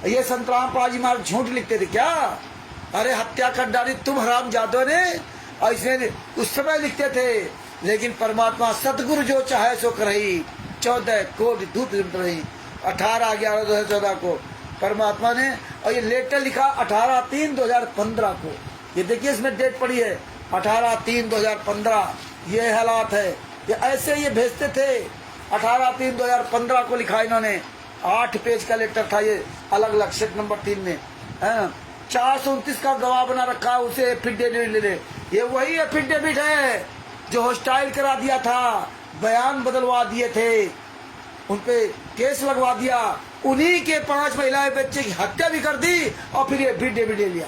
ये संत रामपाल जी महाराज झूठ लिखते थे क्या, अरे हत्या कर डाली तुम हरामजादों ने, और इसमें उस समय लिखते थे, लेकिन परमात्मा सतगुरु जो चाहे सो करही, 14 कोटि दूत रही। 18/11/2014 को परमात्मा ने, और ये लेटर लिखा 18/3/2015 को। ये देखिए इसमें डेट पड़ी है 18/3/2015। ये हालात है, ये ऐसे ये भेजते थे। 18/3/2015 को लिखा इन्होंने, 8 पेज का लेटर था ये, अलग अलग सेट नंबर 3 में, है। 429 का गवाह बना रखा, उसे एफिडेविट ले ले। ये वही एफिडेविट है जो हॉस्टाइल करा दिया था, बयान बदलवा दिए थे, उनपे केस लगवा दिया, उन्हीं के 5 महिलाएं बच्चे की हत्या भी कर दी, और फिर एफिडेविट ले लिया।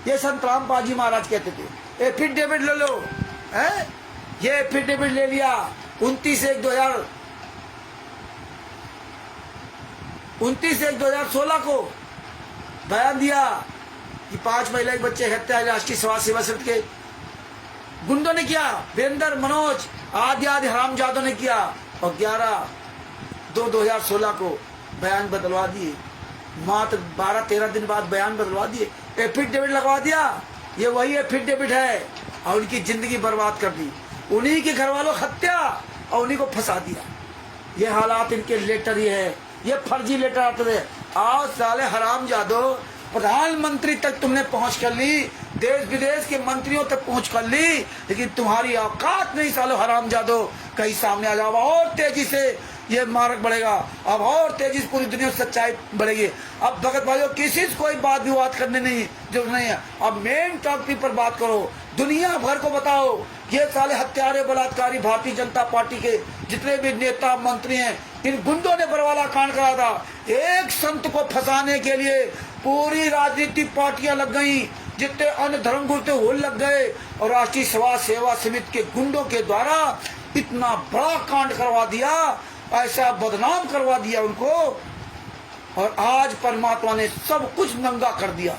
ये संत रामपाल जी महाराज कहते थे एफिडेविट ले लो, है। ये एफिडेविट ले लिया 29/1/2016 को बयान दिया कि 5 महिला के बच्चे हत्या राष्ट्रीय समाज सेवा समिति के गुंडों ने किया, वीरेंद्र मनोज आदि हरामजादों ने किया, और 11/2/2016 को बयान बदलवा दिए। मात्र 12-13 दिन बाद बयान बदलवा दिए, एफिडेविट लगवा दिया। ये वही है फिर डेविड है, और उनकी जिंदगी बर्बाद कर दी, उन्हीं के घर वालों हत्या और उन्हीं को फंसा दिया। ये हालात इनके लेटर ही है, ये फर्जी लेटर आते थे। आज साले हराम जादो प्रधानमंत्री तक तुमने पहुंच कर ली, देश विदेश के मंत्रियों तक पहुंच कर ली, लेकिन तुम्हारी औकात नहीं सालो हराम जादो। कहीं सामने आ जाओ, और तेजी से ये मार्ग बढ़ेगा, अब और तेजी से पूरी दुनिया में सच्चाई बढ़ेगी। अब भगत भाइयों किसी से कोई बात विवाद करने नहीं जरूरत नहीं है, अब मेन टॉपिक पर बात करो, दुनिया भर को बताओ ये साले हत्यारे बलात्कारी भारतीय जनता पार्टी के जितने भी नेता मंत्री हैं, इन गुंडों ने बरवाला कांड करा था। एक संत को फंसाने के लिए पूरी राजनीतिक पार्टियां लग गई, जितने अन्य धर्मगुरु थे वो लग गए, और राष्ट्रीय समाज सेवा समिति के गुंडों के द्वारा इतना बड़ा कांड करवा दिया, ऐसा बदनाम करवा दिया उनको, और आज परमात्मा ने सब कुछ नंगा कर दिया।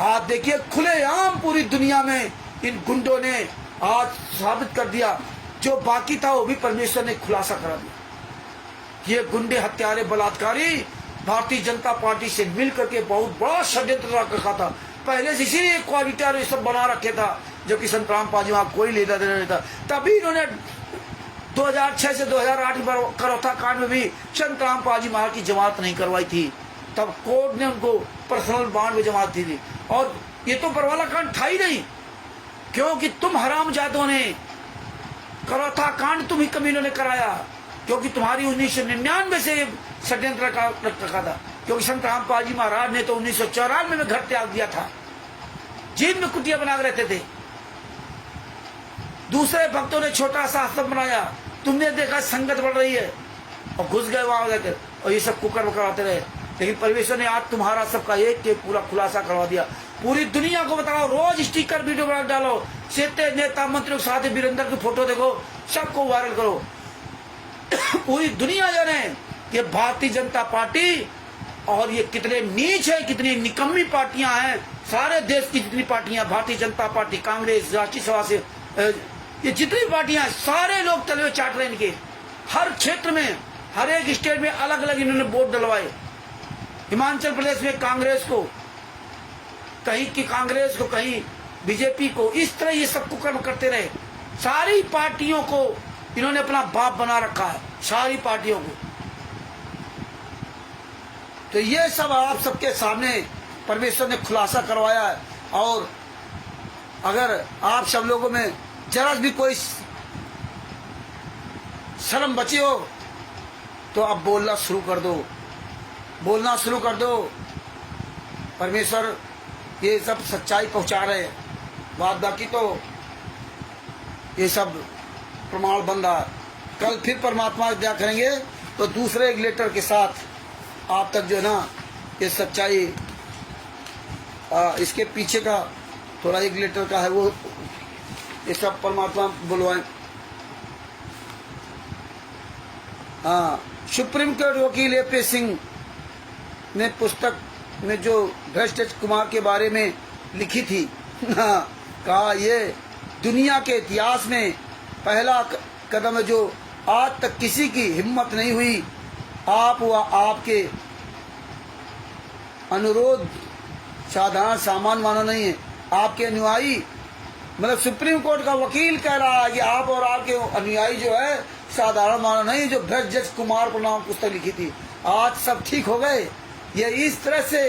आज देखिए खुलेआम पूरी दुनिया में इन गुंडों ने आज साबित कर दिया, जो बाकी था वो भी परमेश्वर ने खुलासा करा दिया। ये गुंडे हत्यारे बलात्कारी भारतीय जनता पार्टी से मिल करके बहुत बड़ा षड्यंत्र रखा था, पहले से इसीलिए क्वालिटर ये सब बना रखे था, जबकि संतराम पाजी वहां कोई लेता देना नहीं था। तभी इन्होंने 2006 से 2008 करौथा कांड में भी संतराम पाजी महाराज की जमानत नहीं करवाई थी, तब कोर्ट ने उनको पर्सनल बॉन्ड में जमानत दी थी। और ये तो बरवाला कांड था ही नहीं, क्योंकि तुम हरामजादों ने करौथा कांड तुम ही कमीनों ने कराया, क्योंकि तुम्हारी 1999 से षड्यंत्र रखा था, क्योंकि संत रामपाल जी महाराज ने तो 1994 में घर त्याग दिया था, जेल में कुटिया बना के रहते थे। दूसरे भक्तों ने छोटा सा आश्रम बनाया, तुमने देखा संगत बढ़ रही है और घुस गए वहां जाकर, और ये सब कुकर्म कराते रहे। लेकिन परमेश्वर ने आज तुम्हारा सबका एक पूरा खुलासा करवा दिया। पूरी दुनिया को बताओ, रोज स्टिकर वीडियो बना डालो, सीते नेता मंत्रियों के साथ वीरेंद्र की फोटो देखो, सबको वायरल करो, पूरी दुनिया जाने कि भारतीय जनता पार्टी और ये कितने नीच है, कितनी निकम्मी पार्टियां हैं। सारे देश की जितनी पार्टियां, भारतीय जनता पार्टी, कांग्रेस, राष्ट्रीय सभा से ये जितनी पार्टियां, सारे लोग तलवे चाट रहे इनके। हर क्षेत्र में, हर एक स्टेट में अलग अलग इन्होंने वोट डलवाए। हिमाचल प्रदेश में कांग्रेस को, कहीं की कांग्रेस को, कहीं बीजेपी को, इस तरह ये सब कुकर्म करते रहे। सारी पार्टियों को इन्होंने अपना बाप बना रखा है, सारी पार्टियों को। तो ये सब आप सबके सामने परमेश्वर ने खुलासा करवाया है। और अगर आप सब लोगों में जरा भी कोई शर्म बची हो तो अब बोलना शुरू कर दो, बोलना शुरू कर दो। परमेश्वर ये सब सच्चाई पहुंचा रहे हैं, बात बाकी तो ये सब प्रमाण बन रहा है। कल फिर परमात्मा क्या करेंगे तो दूसरे एक लेटर के साथ आप तक जो है ना ये सच्चाई, इसके पीछे का थोड़ा एक लेटर का है, वो ये सब परमात्मा बुलवाएं। हाँ, सुप्रीम कोर्ट वकील AP सिंह ने पुस्तक में जो भ्रष्ट कुमार के बारे में लिखी थी, हाँ, कहा ये दुनिया के इतिहास में पहला कदम है जो आज तक किसी की हिम्मत नहीं हुई। आप व आपके अनुरोध साधारण सामान्य मानो नहीं है। आपके अनुयायी, मतलब सुप्रीम कोर्ट का वकील कह रहा है कि आप और आपके अनुयायी जो है साधारण मानो नहीं, जो भ्रष्ट जज कुमार पर नाम पुस्तक लिखी थी। आज सब ठीक हो गए। ये इस तरह से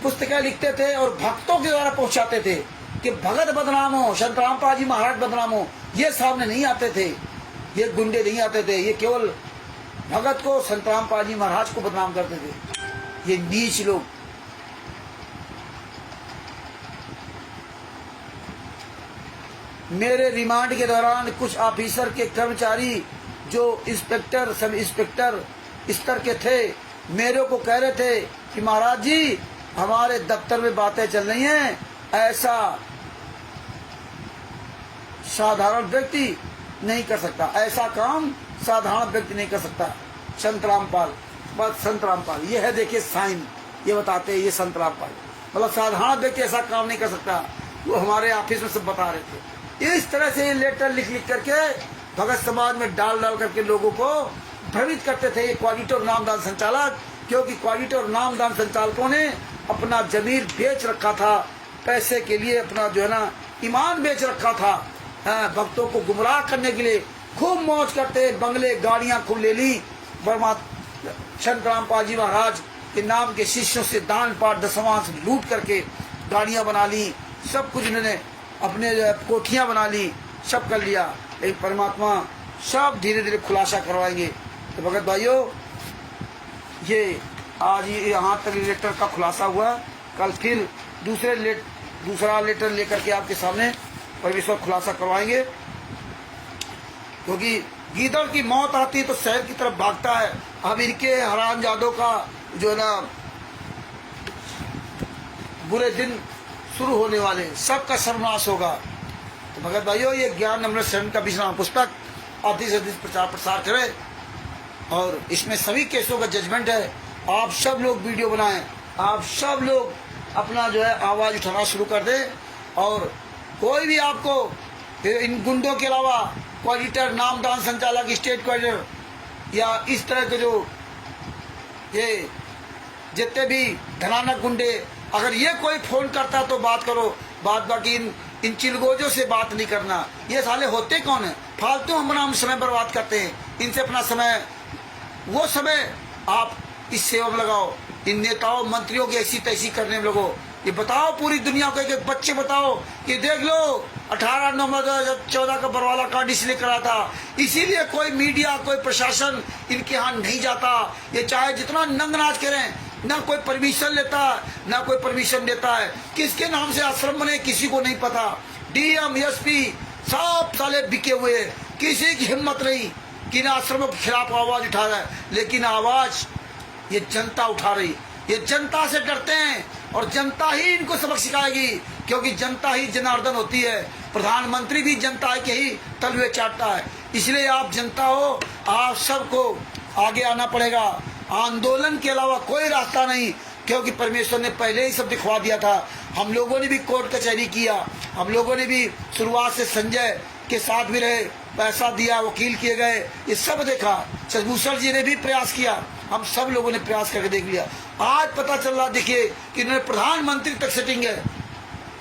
पुस्तकें लिखते थे और भक्तों के द्वारा पहुंचाते थे कि भगत बदनाम हो, संत रामपाल जी महाराज बदनाम हो। ये सामने नहीं आते थे, ये गुंडे नहीं आते थे, ये केवल भगत को, संत रामपाल जी महाराज को बदनाम करते थे, ये नीच लोग। मेरे रिमांड के दौरान कुछ ऑफिसर के कर्मचारी जो इंस्पेक्टर, सब इंस्पेक्टर स्तर के थे, मेरे को कह रहे थे कि महाराज जी हमारे दफ्तर में बातें चल रही हैं, ऐसा साधारण व्यक्ति नहीं कर सकता, ऐसा काम साधारण व्यक्ति नहीं कर सकता। संत रामपाल, बस संत रामपाल ये है, देखिए साइन ये बताते हैं, ये संत रामपाल, मतलब साधारण व्यक्ति ऐसा काम नहीं कर सकता। वो हमारे ऑफिस में सब बता रहे थे। इस तरह से ये लेटर लिख लिख करके भगत समाज में डाल डाल करके लोगों को भ्रमित करते थे ये क्वालिटर नामदान संचालक, क्योंकि क्वालिटर नामदान संचालकों ने अपना जमीर बेच रखा था पैसे के लिए अपना जो है ना ईमान बेच रखा था। भक्तों को गुमराह करने के लिए खूब मौज करते, बंगले गाड़ियां खूब ले ली। संत रामपाल जी महाराज के नाम के शिष्यों से दान पाठ दशमांश लूट करके गाड़ियां बना ली, सब कुछ इन्होंने अपने कोठियां बना ली, सब कर लिया। लेकिन परमात्मा सब धीरे धीरे खुलासा करवाएंगे। तो भगत भाइयों, ये आज ये यहाँ तक लेटर का खुलासा हुआ। कल फिर दूसरा लेटर लेकर के आपके सामने परमेश्वर खुलासा करवाएंगे। क्योंकि गीदड़ की मौत आती है तो शहर की तरफ भागता है। अब इनके हरामजादों का जो है ना बुरे दिन शुरू होने वाले, सबका सर्वनाश होगा। तो भगत भाइयों, ये ज्ञान अमृत शरण का विश्राम पुस्तक अधिक से अधिक प्रचार प्रसार करें और इसमें सभी केसों का जजमेंट है। आप सब लोग वीडियो बनाएं, आप सब लोग अपना जो है आवाज उठाना शुरू कर दें। और कोई भी आपको इन गुंडों के अलावा कोऑर्डिनेटर, नामदान संचालक, स्टेट कोऑर्डिनेटर या इस तरह के जो ये जितने भी धनानक गुंडे, अगर ये कोई फोन करता तो बात करो, बात बाकी इन चिलगोजों से बात नहीं करना। ये साले होते कौन है? फालतू हम समय बर्बाद करते हैं। इनसे अपना समय, वो समय आप इस सेवा में लगाओ। इन नेताओं मंत्रियों की ऐसी तैसी करने में लगो। ये बताओ पूरी दुनिया को, एक बच्चे बताओ कि देख लो 18 नवंबर 2014 का बरवाला कांड इसलिए करा था, इसीलिए कोई मीडिया, कोई प्रशासन इनके यहाँ नहीं जाता। ये चाहे जितना नंग नाच करें, ना कोई परमिशन लेता, ना कोई परमिशन देता है। किसके नाम से आश्रम बने किसी को नहीं पता। डीएम, एसपी सब साले बिके हुए, किसी की हिम्मत नहीं कि इन आश्रमों के खिलाफ आवाज उठा रहा है। लेकिन आवाज ये जनता उठा रही, ये जनता से डरते हैं और जनता ही इनको सबक सिखाएगी, क्योंकि जनता ही जनार्दन होती है। प्रधानमंत्री भी जनता के ही तलवे चाटता है। इसलिए आप जनता हो, आप सबको आगे आना पड़ेगा। आंदोलन के अलावा कोई रास्ता नहीं, क्योंकि परमेश्वर ने पहले ही सब दिखवा दिया था। हम लोगों ने भी कोर्ट कचहरी किया, हम लोगों ने भी शुरुआत से संजय के साथ भी रहे, पैसा दिया, वकील किए गए, ये सब देखा। शशभूषण जी ने भी प्रयास किया, हम सब लोगों ने प्रयास करके देख लिया। आज पता चल रहा, देखिए कि इन्होंने प्रधानमंत्री तक सेटिंग है,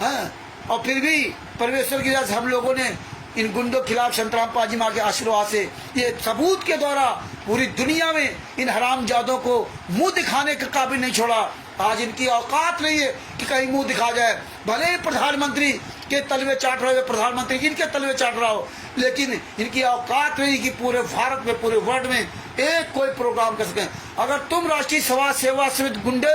हाँ? और फिर भी परमेश्वर की वजह से हम लोगों ने इन गुंडों के खिलाफ संत रामपाल जी माँ के आशीर्वाद से, ये सबूत के द्वारा पूरी दुनिया में इन हरामजादों को मुंह दिखाने के काबिल नहीं छोड़ा। आज इनकी औकात नहीं है कि कहीं मुंह दिखा जाए। भले ही प्रधानमंत्री के तलवे चाट रहे हो, प्रधानमंत्री इनके तलवे चाट रहा हो, लेकिन इनकी औकात नहीं कि पूरे भारत में, पूरे वर्ल्ड में एक कोई प्रोग्राम कर सके। अगर तुम राष्ट्रीय समाज सेवा समिति गुंडे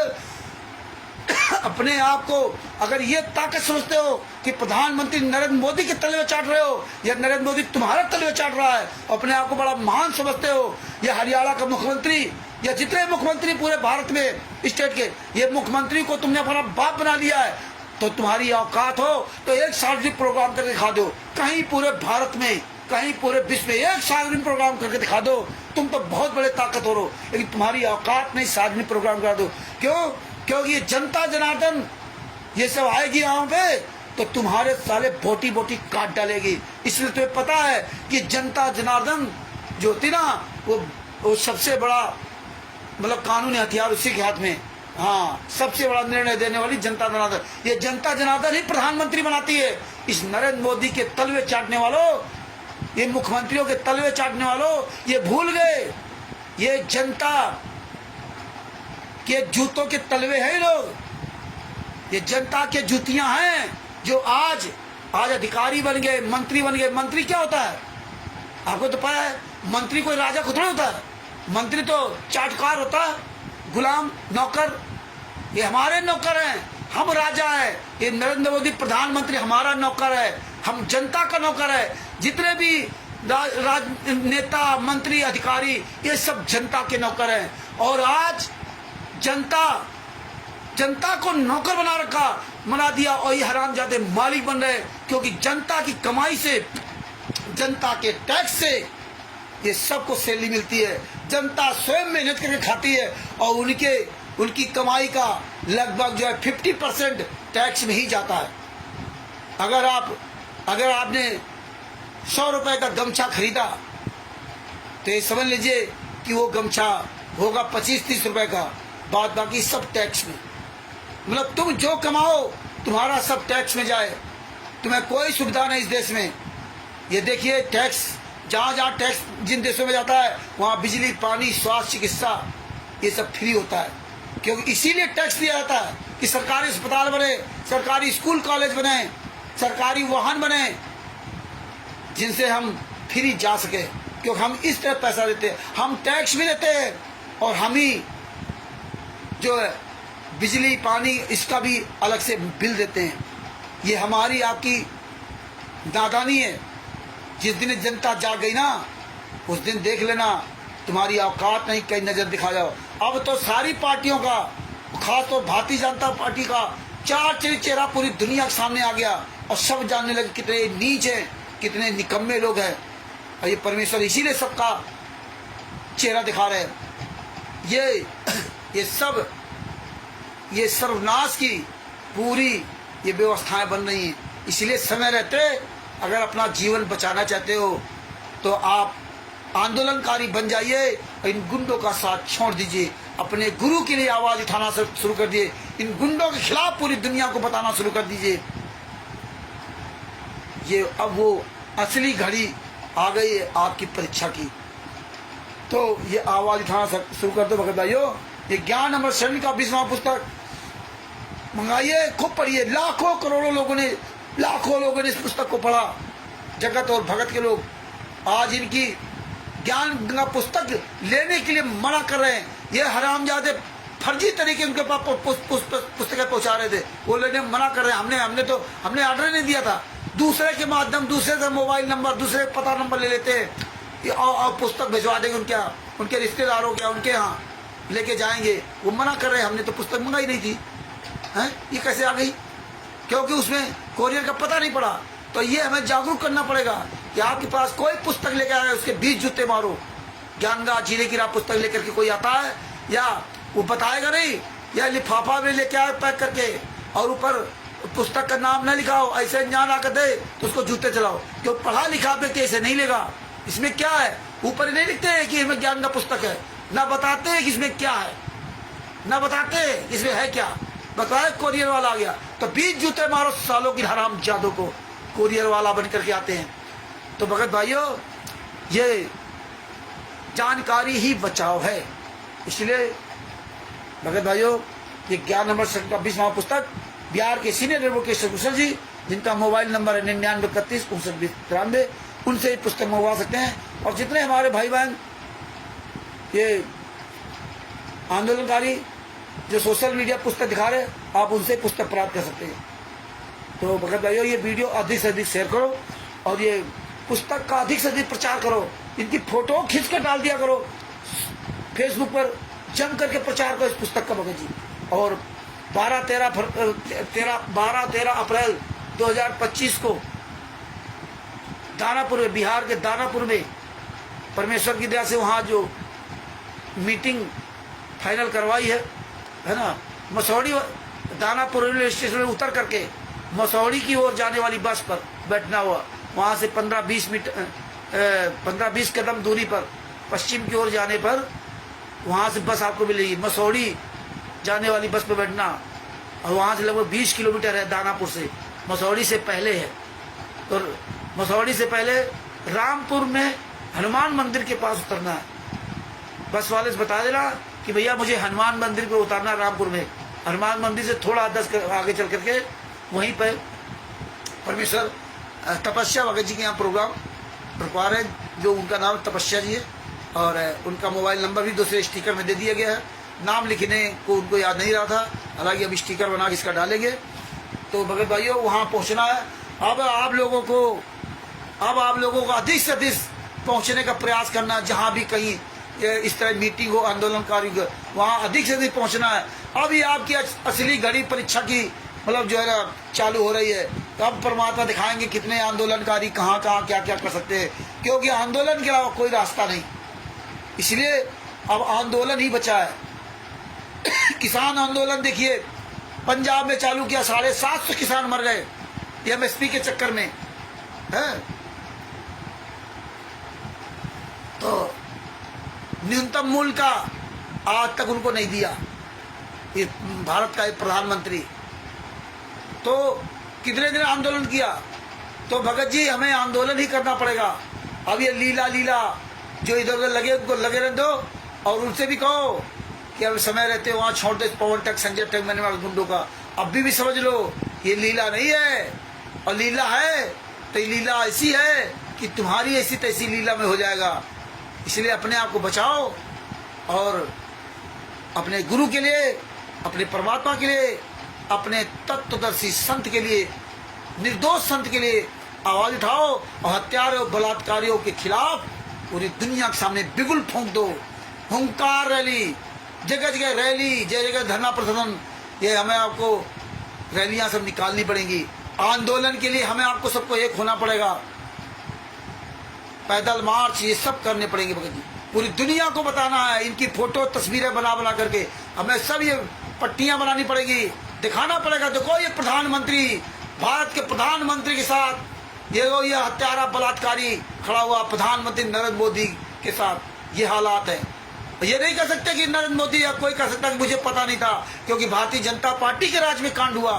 अपने आप को अगर ये ताकत समझते हो कि प्रधानमंत्री नरेंद्र मोदी के तलवे चाट रहे हो या नरेंद्र मोदी तुम्हारा तलवे चाट रहा है, अपने आप को बड़ा महान समझते हो, या हरियाणा का मुख्यमंत्री या जितने मुख्यमंत्री पूरे भारत में स्टेट के, ये मुख्यमंत्री को तुमने अपना बाप बना लिया है, तो तुम्हारी औकात हो तो एक सार्वजनिक प्रोग्राम करके दिखा दो। कहीं पूरे भारत में, कहीं पूरे विश्व में एक सार्वजनिक प्रोग्राम करके दिखा दो। तुम तो बहुत बड़े ताकत हो, लेकिन तुम्हारी औकात नहीं सार्वजनिक प्रोग्राम करा दो। क्यों? क्योंकि ये जनता जनार्दन ये सब आएगी यहाँ पे तो तुम्हारे साले बोटी बोटी काट डालेगी। इसलिए तुम्हें पता है कि जनता जनार्दन जो होती ना, वो सबसे बड़ा मतलब कानूनी हथियार उसी के हाथ में। हाँ, सबसे बड़ा निर्णय देने वाली जनता जनार्दन। ये जनता जनार्दन ही प्रधानमंत्री बनाती है। इस नरेंद्र मोदी के तलवे चाटने वालों, ये मुख्यमंत्रियों के तलवे चाटने वालों, ये भूल गए ये जनता के जूतों के तलवे हैं लोग। ये जनता के जूतियां हैं जो आज अधिकारी बन गए, मंत्री बन गए। मंत्री क्या होता है आपको तो पता है? मंत्री कोई राजा खुद नहीं होता है। मंत्री तो चाटकार होता है, गुलाम, नौकर। ये हमारे नौकर हैं, हम राजा है। ये नरेंद्र मोदी प्रधानमंत्री हमारा नौकर है, हम जनता का नौकर है। जितने भी नेता, मंत्री, अधिकारी, ये सब जनता के नौकर हैं। और आज जनता को नौकर बना दिया और ये हरामजादे मालिक बन रहे, क्योंकि जनता की कमाई से, जनता के टैक्स से ये सबको सैलरी मिलती है। जनता स्वयं मेहनत करके खाती है और उनकी कमाई का लगभग जो है 50% टैक्स में ही जाता है। अगर आपने 100 रुपए का गमछा खरीदा तो ये समझ लीजिए कि वो गमछा होगा 25-30 रुपए का, बाद बाकी सब टैक्स में। मतलब तुम जो कमाओ तुम्हारा सब टैक्स में जाए, तुम्हें कोई सुविधा नहीं इस देश में। ये देखिए टैक्स, जहाँ जहाँ टैक्स जिन देशों में जाता है वहाँ बिजली, पानी, स्वास्थ्य, चिकित्सा ये सब फ्री होता है, क्योंकि इसीलिए टैक्स दिया जाता है कि सरकारी अस्पताल बने, सरकारी स्कूल कॉलेज बने, सरकारी वाहन बने, जिनसे हम फ्री जा सके। क्योंकि हम इस तरह पैसा देते हैं, हम टैक्स भी देते हैं और हम ही जो है बिजली, पानी, इसका भी अलग से बिल देते हैं। ये हमारी आपकी नादानी है। जिस दिन जनता जाग गई ना, उस दिन देख लेना तुम्हारी औकात नहीं, कहीं नजर दिखा जाओ। अब तो सारी पार्टियों का, खासतौर तो भारतीय जनता पार्टी का चार चेहरा पूरी दुनिया के सामने आ गया और सब जानने लगे कितने नीच हैं, कितने निकम्मे लोग हैं। और ये परमेश्वर इसीलिए सबका चेहरा दिखा रहे हैं। ये सर्वनाश की पूरी ये व्यवस्थाएं बन रही हैं। इसलिए समय रहते अगर अपना जीवन बचाना चाहते हो तो आप आंदोलनकारी बन जाइए और इन गुंडों का साथ छोड़ दीजिए। अपने गुरु के लिए आवाज उठाना शुरू कर दिए, इन गुंडों के खिलाफ पूरी दुनिया को बताना शुरू कर दीजिए। ये अब वो असली घड़ी आ गई है आपकी परीक्षा की, तो ये आवाज उठाना शुरू कर दो भगत भाइयों। ये ज्ञान अमृत शरण का 20वां पुस्तक मंगाइए, खूब पढ़िए। लाखों करोड़ों लोगों ने, लाखों लोगों ने इस पुस्तक को पढ़ा, जगत और भगत के लोग। आज इनकी ज्ञान गंगा पुस्तक लेने के लिए मना कर रहे हैं। ये हरामजादे फर्जी तरीके उनके पास पुस्तकें पहुंचा रहे थे, वो लेने मना कर रहे हैं। हमने ऑर्डर नहीं दिया था, दूसरे के माध्यम, दूसरे से मोबाइल नंबर, दूसरे पता नंबर ले लेते हैं और पुस्तक भिजवा देंगे उनके रिश्तेदारों के, उनके यहाँ लेके जाएंगे। वो मना कर रहे हैं, हमने तो पुस्तक मंगाई नहीं थी। हैं, ये कैसे आ गई? क्योंकि उसमें कोरियर का पता नहीं पड़ा। तो ये हमें जागरूक करना पड़ेगा कि आपके पास कोई पुस्तक लेकर आए उसके 20 जूते मारो। ज्ञान का जीने की राह पुस्तक लेकर के कोई आता है या वो बताएगा नहीं, या लिफाफा में लेके आए पैक करके और ऊपर पुस्तक का नाम न लिखा हो, ऐसे ज्ञान आकर दे तो उसको जूते चलाओ। क्यों? पढ़ा लिखा व्यक्ति ऐसे नहीं लेगा। इसमें क्या है? ऊपर नहीं लिखते हैं कि इसमें ज्ञान का पुस्तक है, ना बताते हैं कि इसमें क्या है, ना बताते हैं कि इसमें है क्या। बताए कोरियर वाला आ गया तो 20 जूते मारो सालों की हराम जादों को, कोरियर वाला बन करके आते हैं। तो भगत भाइयों, ये जानकारी ही बचाव है। इसलिए भगत भाइयों, ये ज्ञान अमृत शरण का 20वां पुस्तक बिहार के सीनियर एडवोकेट शकुशल जी, जिनका मोबाइल नंबर है 9931592093, उनसे ये पुस्तक मंगवा सकते हैं। और जितने हमारे भाई बहन ये आंदोलनकारी जो सोशल मीडिया पुस्तक दिखा रहे, आप उनसे पुस्तक प्राप्त कर सकते हैं। तो भगत भाइयों, ये वीडियो अधिक से अधिक शेयर करो और ये पुस्तक का अधिक से अधिक प्रचार करो। इनकी फोटो खींच कर डाल दिया करो फेसबुक पर, जम करके प्रचार करो इस पुस्तक का भगत जी। और 12-13 अप्रैल 2025 को दानापुर में, बिहार के दानापुर में परमेश्वर की दया से वहाँ जो मीटिंग फाइनल करवाई है ना, मसौड़ी दानापुर रेलवे स्टेशन में उतर करके मसौड़ी की ओर जाने वाली बस पर बैठना हुआ। वहाँ से 15-20 कदम दूरी पर पश्चिम की ओर जाने पर वहाँ से बस आपको मिलेगी। मसौड़ी जाने वाली बस पर बैठना और वहाँ से लगभग 20 किलोमीटर है दानापुर से, मसौड़ी से पहले है। तो मसौड़ी से पहले रामपुर में हनुमान मंदिर के पास उतरना है। बस वाले से बता देना कि भैया मुझे हनुमान मंदिर पे उतारना रामपुर में। हनुमान मंदिर से थोड़ा 10 आगे चल करके वहीं पर परमेश्वर तपस्या भगत जी के यहाँ प्रोग्राम रखवा रहे हैं, जो उनका नाम तपस्या जी है। और उनका मोबाइल नंबर भी दूसरे स्टिकर में दे दिया गया है। नाम लिखने को उनको याद नहीं रहा था, हालांकि अब स्टिकर बना के इसका डालेंगे। तो भगत भाइयों, वहाँ पहुँचना है। अब आप लोगों को अधिक से अधिक पहुँचने का प्रयास करना। जहाँ भी कहीं इस तरह मीटिंग हो आंदोलनकारी, वहाँ अधिक से अधिक पहुँचना है। अब ये आपकी असली घड़ी परीक्षा की मतलब जो है ना चालू हो रही है। तो अब परमात्मा दिखाएंगे कितने आंदोलनकारी कहाँ कहाँ क्या क्या कर सकते हैं, क्योंकि आंदोलन के अलावा कोई रास्ता नहीं। इसलिए अब आंदोलन ही बचा है। किसान आंदोलन देखिए, पंजाब में चालू किया, 750 किसान मर गए एमएसपी के चक्कर में है। तो न्यूनतम मूल्य का आज तक उनको नहीं दिया ये भारत का एक प्रधानमंत्री। तो कितने दिन आंदोलन किया? तो भगत जी हमें आंदोलन ही करना पड़ेगा। अब ये लीला लीला जो इधर उधर लगे उनको लगे रहने दो, और उनसे भी कहो कि अब समय रहते वहाँ छोड़ दे पवन तक संजय तक मैंने वाले गुंडों का। अभी भी समझ लो ये लीला नहीं है, और लीला है तो ये लीला ऐसी है कि तुम्हारी ऐसी तैसी लीला में हो जाएगा। इसलिए अपने आप को बचाओ और अपने गुरु के लिए, अपने परमात्मा के लिए, अपने तत्वदर्शी संत के लिए, निर्दोष संत के लिए आवाज उठाओ और हत्यारों बलात्कारियों के खिलाफ पूरी दुनिया के सामने बिगुल फूंक दो। हुंकार रैली, जगह जगह रैली, जगह जगह धरना प्रदर्शन, ये हमें आपको रैलियां सब निकालनी पड़ेंगी। आंदोलन के लिए हमें आपको सबको एक होना पड़ेगा। पैदल मार्च ये सब करने पड़ेंगे भगत जी। पूरी दुनिया को बताना है, इनकी फोटो तस्वीरें बना बना करके हमें सब ये पट्टियां बनानी पड़ेगी, दिखाना पड़ेगा। देखो ये प्रधानमंत्री, भारत के प्रधानमंत्री के साथ ये हत्यारा बलात्कारी खड़ा हुआ प्रधानमंत्री नरेंद्र मोदी के साथ ये हालात है। ये नहीं कह सकते कि नरेंद्र मोदी या कोई कह सकता कि मुझे पता नहीं था, क्योंकि भारतीय जनता पार्टी के राज में कांड हुआ,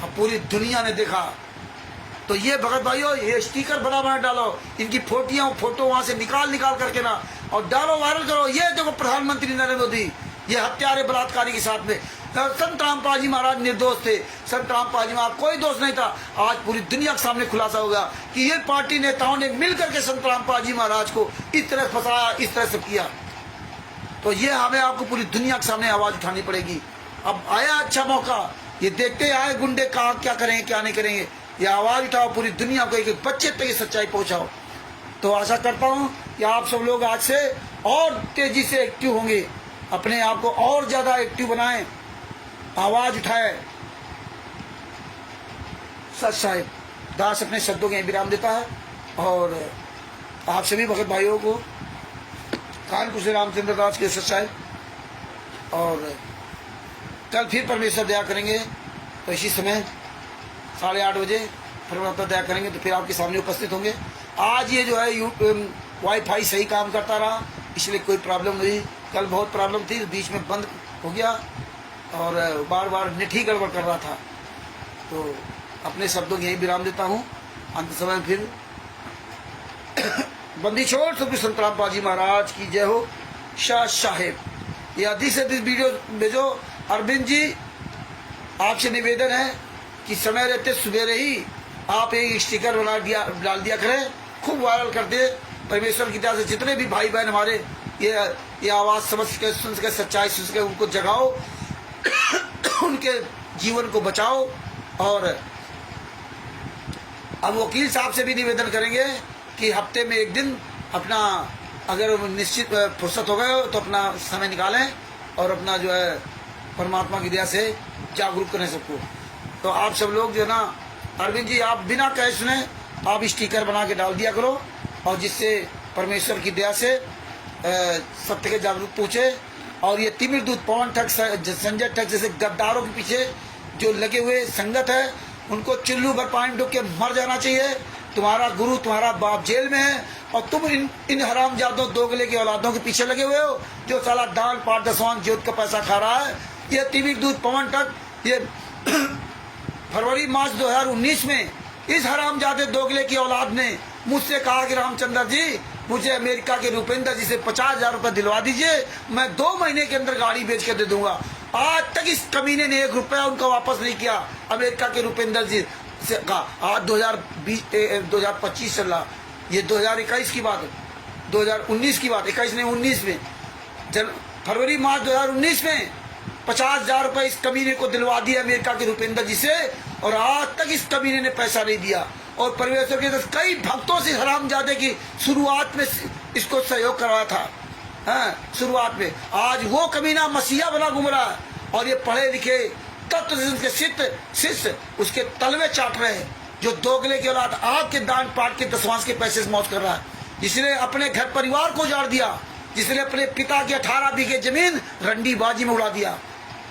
अब पूरी दुनिया ने देखा। तो ये भगत भाइयों ये स्टिकर बना बना डालो, इनकी फोटो वहां से निकाल करके ना, और डालो, वायरल करो। ये देखो प्रधानमंत्री नरेंद्र मोदी ये हत्यारे बलात्कारी के साथ में। संत रामपाल जी महाराज निर्दोष थे, संत रामपाल जी महाराज कोई दोष नहीं था। आज पूरी दुनिया के सामने खुलासा होगा कि ये पार्टी नेताओं ने मिलकर के संत रामपाल जी महाराज को इस तरह फंसाया, इस तरह से किया। तो ये हमें आपको पूरी दुनिया के सामने आवाज उठानी पड़ेगी। अब आया अच्छा मौका, ये देखते आए गुंडे कहा क्या करेंगे क्या नहीं करेंगे, ये आवाज उठाओ, पूरी दुनिया को एक बच्चे तक ये सच्चाई पहुंचाओ। तो आशा करता हूँ कि आप सब लोग आज से और तेजी से एक्टिव होंगे, अपने आप को और ज्यादा एक्टिव बनाएं, आवाज उठाए। सच साहिब दास अपने शब्दों के विराम देता है, और आप सभी भगत भाइयों को कानपुर से रामचंद्र दास के सच साहिब, और कल फिर परमेश्वर दया करेंगे तो इसी समय 8:30 बजे परमात्मा दया करेंगे तो फिर आपके सामने उपस्थित होंगे। आज ये जो है वाईफाई सही काम करता रहा, इसलिए कोई प्रॉब्लम नहीं। कल बहुत प्रॉब्लम थी, बीच में बंद हो गया और बार बार नेट ही गड़बड़ कर रहा था। तो अपने शब्दों के यही विराम देता हूँ। अंत समय फिर बंदी छोड़ सुखी संत रामपाल जी महाराज की जय हो। शाह साहेब ये अधिक से अधिक वीडियो भेजो। अरविंद जी आपसे निवेदन है कि समय रहते सवेरे ही आप एक स्टिकर बना डाल दिया करें, खूब वायरल कर दे। परमेश्वर की दया से जितने भी भाई बहन हमारे ये आवाज़ समझ के सुन सके, सच्चाई सुन सके, उनको जगाओ उनके जीवन को बचाओ। और अब वकील साहब से भी निवेदन करेंगे कि हफ्ते में एक दिन अपना अगर निश्चित फुर्सत हो गए तो अपना समय निकालें और अपना जो है परमात्मा की दया से जागरूक करें सबको। तो आप सब लोग जो है ना, अरविंद जी आप बिना कहे सुने आप स्टिकर बना के डाल दिया करो, और जिससे परमेश्वर की दया से सत्य के जागरूक पहुँचे। और ये तिमिर दूत पवन ठग संजय ठग जैसे गद्दारों के पीछे जो लगे हुए संगत है, उनको चुल्लू भर पानी डूब के मर जाना चाहिए। तुम्हारा गुरु तुम्हारा बाप जेल में है और तुम इन हरामजादों दोगले की औलादों के पीछे लगे हुए हो, जो साला दान पाठ दसवां ज्योत का पैसा खा रहा है। ये तिमिर दूत पवन ठग ये फरवरी मार्च 2019 में इस हरामजादे दोगले की औलाद ने मुझसे कहा कि रामचंद्र जी मुझे अमेरिका के रुपेंद्र जी से 50,000 रुपये दिलवा दीजिए, मैं 2 महीने के अंदर गाड़ी बेच के दे दूंगा। आज तक इस कमीने ने 1 रुपया उनका वापस नहीं किया। अमेरिका के रुपेंद्र जी से कहा आज 2025 चल रहा, ये 2021 की बात है, 2019 की बात, 21 ने 19 में फरवरी मार्च 2019 में 50,000 रुपये इस कमीने को दिलवा दिया अमेरिका के रुपेंद्र जी से, और आज तक इस कमीने ने पैसा नहीं दिया। और परमेश्वर के कई भक्तों से हरामजादे की शुरुआत में इसको सहयोग करवाया था, हाँ शुरुआत में। आज वो कमीना मसीहा बना घूम रहा है, और ये पढ़े लिखे तत्व के शिष्य उसके तलवे चाट रहे हैं, जो दोगले की औलाद आग के दान पाठ के दसवांश के पैसे से मौज कर रहा है, जिसने अपने घर परिवार को उजाड़ दिया, जिसने अपने पिता की 18 बीघे जमीन रंडीबाजी में उड़ा दिया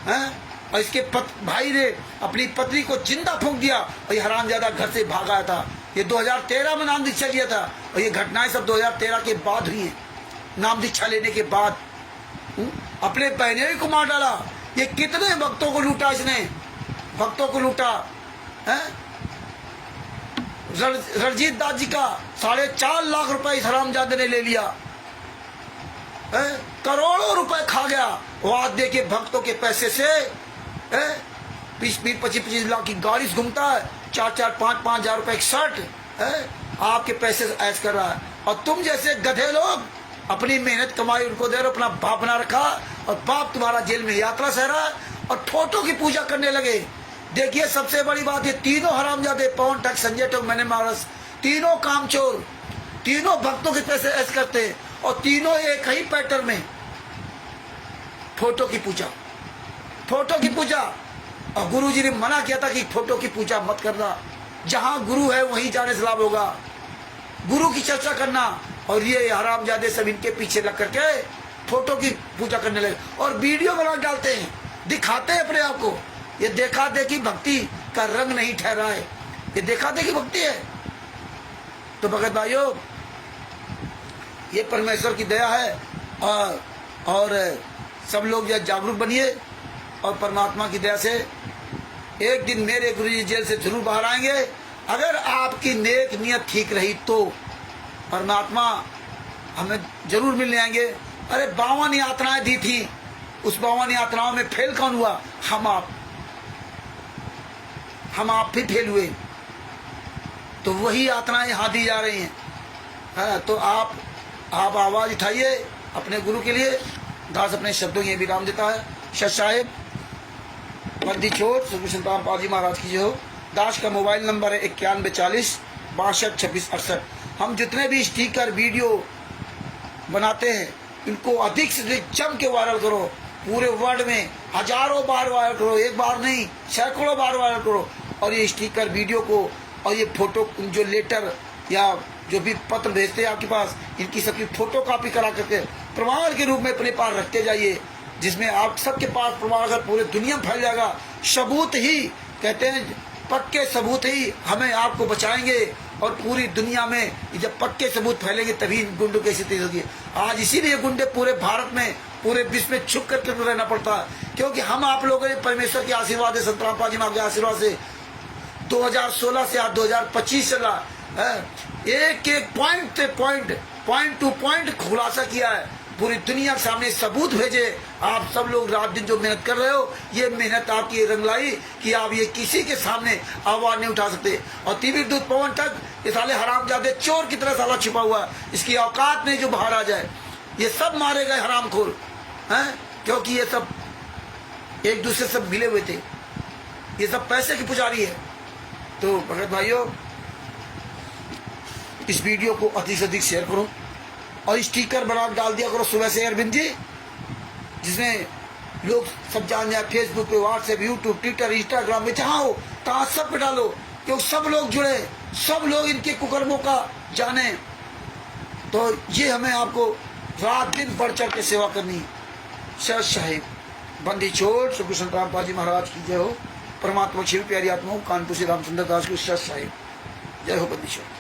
है, और इसके भाई ने अपनी पत्नी को जिंदा फूंक दिया, और ये हरामजादा घर से भागा था। ये 2013 में नाम दीक्षा लिया था, और ये घटनाएं सब 2013 के बाद हुई हैं, नाम दीक्षा लेने के बाद। अपने बहने को मार डाला। ये कितने भक्तों को लूटा इसने, भक्तों को लूटा है। रणजीत दास जी का 4.5 लाख रुपए इस हरामजादे ने ले लिया है। करोड़ों रुपए खा गया वादे के भक्तों के पैसे से है। 20-25 लाख की गाड़ी से घूमता है, 4-5 हजार रुपए की शर्ट है, आपके पैसे से ऐश कर रहा है। और तुम जैसे गधे लोग अपनी मेहनत कमाई उनको दे रहे हो, अपना बाप बना रखा, और बाप तुम्हारा जेल में यात्रा सह रहा है और फोटो की पूजा करने लगे। देखिए सबसे बड़ी बात, ये तीनों हरामजादे, पवन ठग, संजय ठग, मैंने मारस, तीनों कामचोर, तीनों भक्तों के पैसे ऐश करते हैं और तीनों एक ही पैटर्न में फोटो की पूजा, फोटो की पूजा। और गुरु जी ने मना किया था कि फोटो की पूजा मत करना, जहां गुरु है वहीं जाने से लाभ होगा, गुरु की चर्चा करना। और ये हरामजादे सब इनके पीछे लग करके फोटो की पूजा करने लगे और वीडियो बना डालते हैं, दिखाते हैं अपने आप को। ये देखा देखी भक्ति का रंग नहीं ठहरा है, ये देखा देखी भक्ति है। तो भगत भाइयों, ये परमेश्वर की दया है और सब लोग जो जागरूक बनिए और परमात्मा की दया से एक दिन मेरे गुरु जी जेल से जरूर बाहर आएंगे। अगर आपकी नेक नियत ठीक रही तो परमात्मा हमें जरूर मिलने आएंगे। अरे 52 यात्राएं दी थी, उस 52 यात्राओं में फेल कौन हुआ? हम आप भी फेल हुए। तो वही यात्राएं यहाँ दी जा रही हैं। हाँ, तो आप आवाज उठाइए अपने गुरु के लिए। दास अपने शब्दों के विराम देता है। शह साहेब बंदी छोड़ सुखी संतान पाजी महाराज की जो। दास का मोबाइल नंबर है 9140 62 26 68। हम जितने भी स्टिकर वीडियो बनाते हैं इनको अधिक से अधिक जम के वायरल करो, पूरे वर्ल्ड में हजारों बार वायरल करो, एक बार नहीं सैकड़ों बार वायरल करो। और ये स्टिकर वीडियो को और ये फोटो जो लेटर या जो भी पत्र भेजते हैं आपके पास, इनकी सबकी फोटो कॉपी करा करके प्रमाण के रूप में अपने पास रखते जाइए, जिसमें आप सबके पास प्रमाण अगर पूरे दुनिया में फैल जाएगा। सबूत ही कहते हैं, पक्के सबूत ही हमें आपको बचाएंगे और पूरी दुनिया में जब पक्के सबूत फैलेंगे तभी गुंडों की स्थिति होगी। आज इसीलिए गुंडे पूरे भारत में पूरे विश्व में छुप करके रहना पड़ता है, क्योंकि हम आप लोगों ने परमेश्वर के आशीर्वाद है, संत रामपाल जी महाराज के आशीर्वाद से 2016 से आज 2025 चला है, एक एक पॉइंट टू पॉइंट खुलासा किया है, पूरी दुनिया के सामने सबूत भेजे। आप सब लोग रात दिन जो मेहनत कर रहे हो, ये मेहनत आपकी रंग लाई कि आप ये किसी के सामने आवाज नहीं उठा सकते। और तीव्र दूत पवन ठग, ये साले हरामजादे चोर की तरह साला छिपा हुआ है, इसकी औकात नहीं जो बाहर आ जाए। ये सब मारे गए हरामखोर हैं, क्योंकि ये सब एक दूसरे से मिले हुए थे, ये सब पैसे की पुजारी है। तो भगत भाइयों, इस वीडियो को अधिक से अधिक शेयर करो और स्टिकर बना डाल दिया करो सुबह से अरविंद जी, जिसमें लोग सब जान जाए। फेसबुक पे, व्हाट्सएप, यूट्यूब, ट्विटर, इंस्टाग्राम में जहाँ हो तहाँ सब पे डालो, क्योंकि सब लोग जुड़े, सब लोग इनके कुकर्मों का जाने। तो ये हमें आपको रात दिन बढ़ चढ़ के सेवा करनी। शह साहिब बंदी छोड़ सुखी संत रामपाल जी महाराज की जय हो। परमात्मा शिव प्यारी आत्माओं कानपुर से रामचंद्र दास को शह साहिब जय हो। बंदी छोड़।